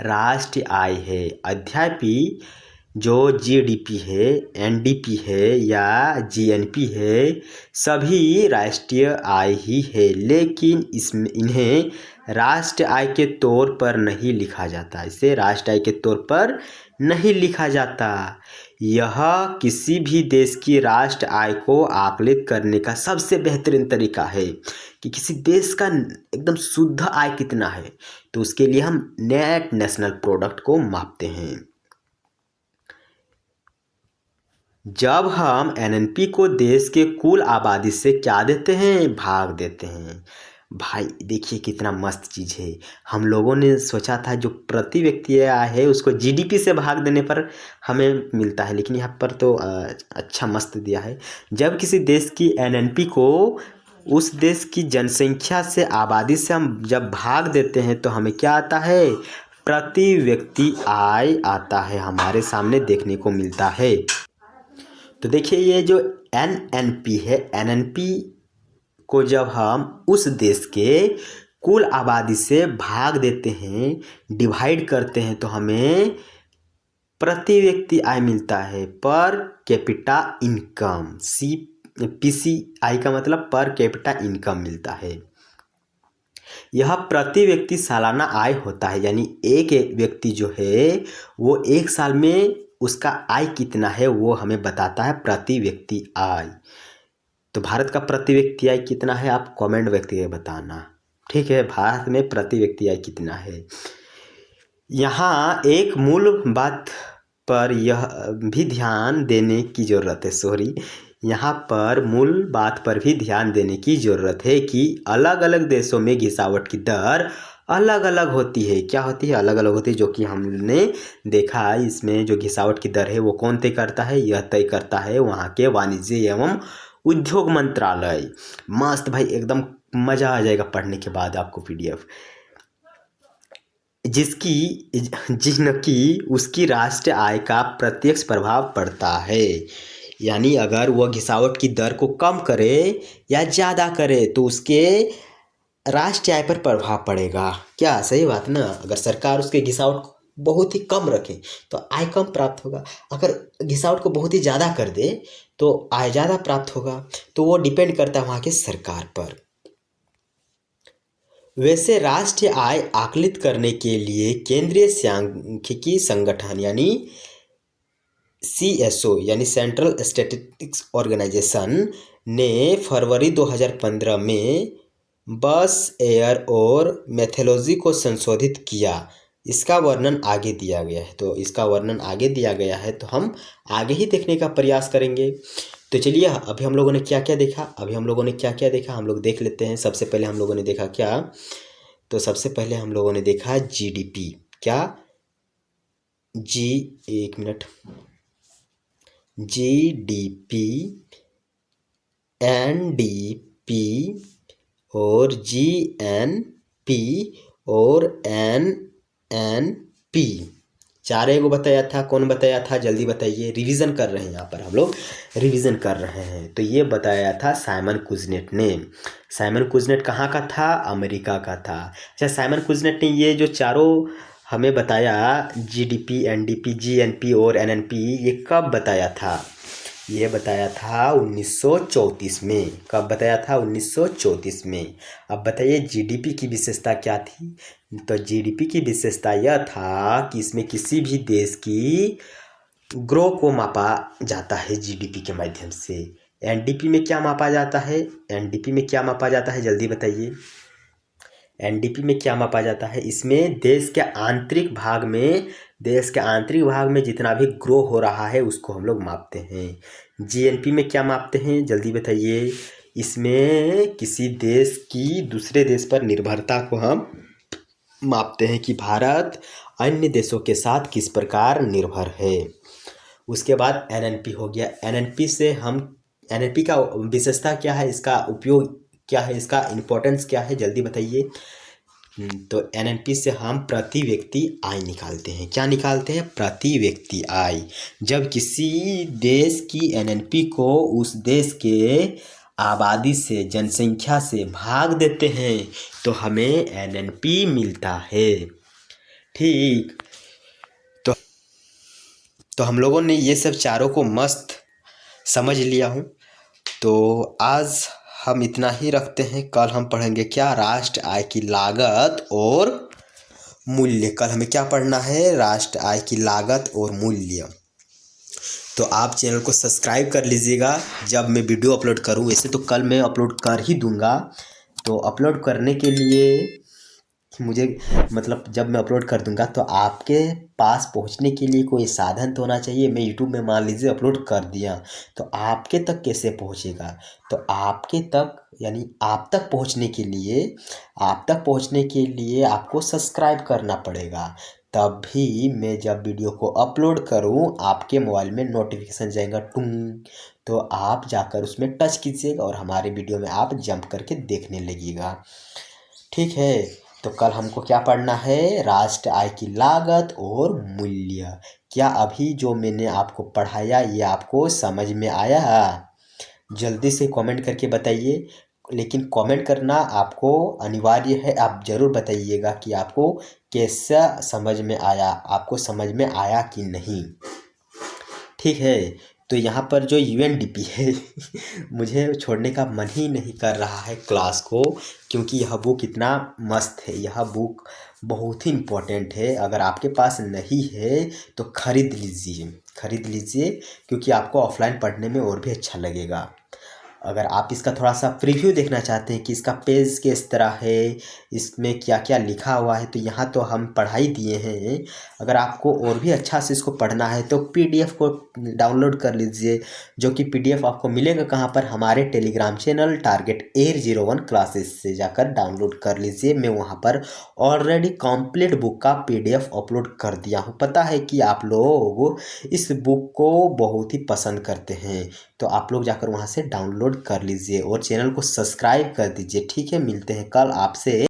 राष्ट्रीय आय है। अध्याय पी जो जीडीपी है, एनडीपी है या जीएनपी है, सभी राष्ट्रीय आय ही है, लेकिन इन्हें राष्ट्रीय आय के तौर पर नहीं लिखा जाता। इसे राष्ट्रीय आय के तौर पर नहीं लिखा जाता। यह किसी भी देश की राष्ट्रीय आय को आकलित करने का सबसे बेहतरीन तरीका है कि किसी देश का एकदम शुद्ध आय कितना है। तो उसके लिए हम नेट नेशनल प्रोडक्ट को मापते हैं। जब हम एनएनपी को देश के कुल आबादी से क्या देते हैं? भाग देते हैं। भाई देखिए कितना मस्त चीज़ है। हम लोगों ने सोचा था जो प्रति व्यक्ति आय है उसको जीडीपी से भाग देने पर हमें मिलता है, लेकिन यहाँ पर तो अच्छा मस्त दिया है। जब किसी देश की एनएनपी को उस देश की जनसंख्या से, आबादी से हम जब भाग देते हैं तो हमें क्या आता है? प्रति व्यक्ति आय आता है, हमारे सामने देखने को मिलता है। तो देखिए ये जो एनएनपी है, एनएनपी को जब हम उस देश के कुल आबादी से भाग देते हैं, डिवाइड करते हैं, तो हमें प्रति व्यक्ति आय मिलता है, पर कैपिटा इनकम। PCI का मतलब पर कैपिटा इनकम मिलता है। यह प्रति व्यक्ति सालाना आय होता है, यानी एक व्यक्ति जो है वो एक साल में उसका आय कितना है वो हमें बताता है, प्रति व्यक्ति आय। तो भारत का प्रति व्यक्ति आय कितना है, आप कमेंट करके बताना। ठीक है, भारत में प्रति व्यक्ति आय कितना है। यहाँ एक मूल बात पर यह भी ध्यान देने की ज़रूरत है, यहाँ पर मूल बात पर भी ध्यान देने की ज़रूरत है कि अलग अलग देशों में घिसावट की दर अलग अलग होती है। क्या होती है, अलग अलग होती है, जो कि हमने देखा है। इसमें जो घिसावट की दर है वो कौन तय करता है, यह तय करता है वहाँ के वाणिज्य एवं उद्योग मंत्रालय। मस्त भाई, एकदम मज़ा आ जाएगा पढ़ने के बाद आपको PDF, जिनकी उसकी राष्ट्रीय आय का प्रत्यक्ष प्रभाव पड़ता है। यानी अगर वह घिसावट की दर को कम करे या ज़्यादा करे तो उसके राष्ट्रीय आय पर प्रभाव पड़ेगा। क्या सही बात ना। अगर सरकार उसके घिसावट को बहुत ही कम रखे तो आय कम प्राप्त होगा, अगर घिसावट को बहुत ही ज़्यादा कर दे तो आय ज़्यादा प्राप्त होगा। तो वो डिपेंड करता है वहाँ के सरकार पर। वैसे राष्ट्रीय आय आकलित करने के लिए केंद्रीय सांख्यिकी संगठन यानी CSO यानी सेंट्रल स्टैटिस्टिक्स ऑर्गेनाइजेशन ने फरवरी 2015 में बस, एयर और मेथोलॉजी को संशोधित किया। इसका वर्णन आगे दिया गया है, तो इसका वर्णन आगे दिया गया है, तो हम आगे ही देखने का प्रयास करेंगे। तो चलिए, अभी हम लोगों ने क्या क्या देखा, हम लोग देख लेते हैं। सबसे पहले हम लोगों ने देखा क्या, तो सबसे पहले हम लोगों ने देखा GDP। क्या GDP, NDP और GNP और NNP, चारों को बताया था। कौन बताया था, जल्दी बताइए। रिवीजन कर रहे हैं, यहाँ पर हम लोग रिवीजन कर रहे हैं। तो ये बताया था साइमन कुजनेट ने। साइमन कुजनेट कहाँ का था, अमेरिका का था। अच्छा, साइमन कुजनेट ने ये जो चारों हमें बताया, GDP, NDP, GNP और NNP, ये कब बताया था, ये बताया था 1934 में। कब बताया था, 1934 में। अब बताइए GDP की विशेषता क्या थी। तो GDP की विशेषता यह था कि इसमें किसी भी देश की ग्रो को मापा जाता है GDP के माध्यम से। NDP में क्या मापा जाता है, NDP में क्या मापा जाता है, जल्दी बताइए। NDP में क्या मापा जाता है, इसमें देश के आंतरिक भाग में जितना भी ग्रो हो रहा है उसको हम लोग मापते हैं। GNP में क्या मापते हैं, जल्दी बताइए। इसमें किसी देश की दूसरे देश पर निर्भरता को हम मापते हैं कि भारत अन्य देशों के साथ किस प्रकार निर्भर है। उसके बाद NNP हो गया। NNP का विशेषता क्या है, इसका उपयोग क्या है, इसका इम्पोर्टेंस क्या है, जल्दी बताइए। तो NNP से हम प्रति व्यक्ति आय निकालते हैं। क्या निकालते हैं, प्रति व्यक्ति आय। जब किसी देश की NNP को उस देश के आबादी से, जनसंख्या से भाग देते हैं तो हमें NNP मिलता है। ठीक, तो हम लोगों ने ये सब चारों को मस्त समझ लिया हूँ। तो आज हम इतना ही रखते हैं। कल हम पढ़ेंगे क्या, राष्ट्र आय की लागत और मूल्य। कल हमें क्या पढ़ना है, राष्ट्र आय की लागत और मूल्य। तो आप चैनल को सब्सक्राइब कर लीजिएगा जब मैं वीडियो अपलोड करूँ। वैसे तो कल मैं अपलोड कर ही दूँगा, तो अपलोड करने के लिए मुझे मतलब जब मैं अपलोड कर दूंगा तो आपके पास पहुंचने के लिए कोई साधन तो होना चाहिए। मैं यूट्यूब में मान लीजिए अपलोड कर दिया, तो आपके तक कैसे पहुंचेगा, तो आपके तक यानी आप तक पहुंचने के लिए आपको सब्सक्राइब करना पड़ेगा। तभी मैं जब वीडियो को अपलोड करूं आपके मोबाइल में नोटिफिकेशन जाएगा, टुंग, तो आप जाकर उसमें टच कीजिएगा और हमारे वीडियो में आप जंप करके देखने लगेगा। ठीक है, तो कल हमको क्या पढ़ना है, राष्ट्र आय की लागत और मूल्य। क्या अभी जो मैंने आपको पढ़ाया ये आपको समझ में आया? जल्दी से कमेंट करके बताइए। लेकिन कमेंट करना आपको अनिवार्य है। आप ज़रूर बताइएगा कि आपको कैसा समझ में आया, आपको समझ में आया कि नहीं। ठीक है, तो यहाँ पर जो यूएनडीपी है मुझे छोड़ने का मन ही नहीं कर रहा है क्लास को, क्योंकि यह बुक इतना मस्त है। यह बुक बहुत ही इम्पोर्टेंट है। अगर आपके पास नहीं है तो खरीद लीजिए, खरीद लीजिए, क्योंकि आपको ऑफलाइन पढ़ने में और भी अच्छा लगेगा। अगर आप इसका थोड़ा सा प्रीव्यू देखना चाहते हैं कि इसका पेज किस तरह है, इसमें क्या क्या लिखा हुआ है, तो यहाँ तो हम पढ़ाई दिए हैं। अगर आपको और भी अच्छा से इसको पढ़ना है तो पीडीएफ को डाउनलोड कर लीजिए, जो कि पीडीएफ आपको मिलेगा कहाँ पर, हमारे Telegram channel target air 01 classes से जाकर डाउनलोड कर लीजिए। मैं वहाँ पर ऑलरेडी कंप्लीट बुक का पीडीएफ अपलोड कर दिया हूँ। पता है कि आप लोग इस बुक को बहुत ही पसंद करते हैं, तो आप लोग जाकर वहाँ से डाउनलोड कर लीजिए और चैनल को सब्सक्राइब कर दीजिए। ठीक है, मिलते हैं कल आपसे।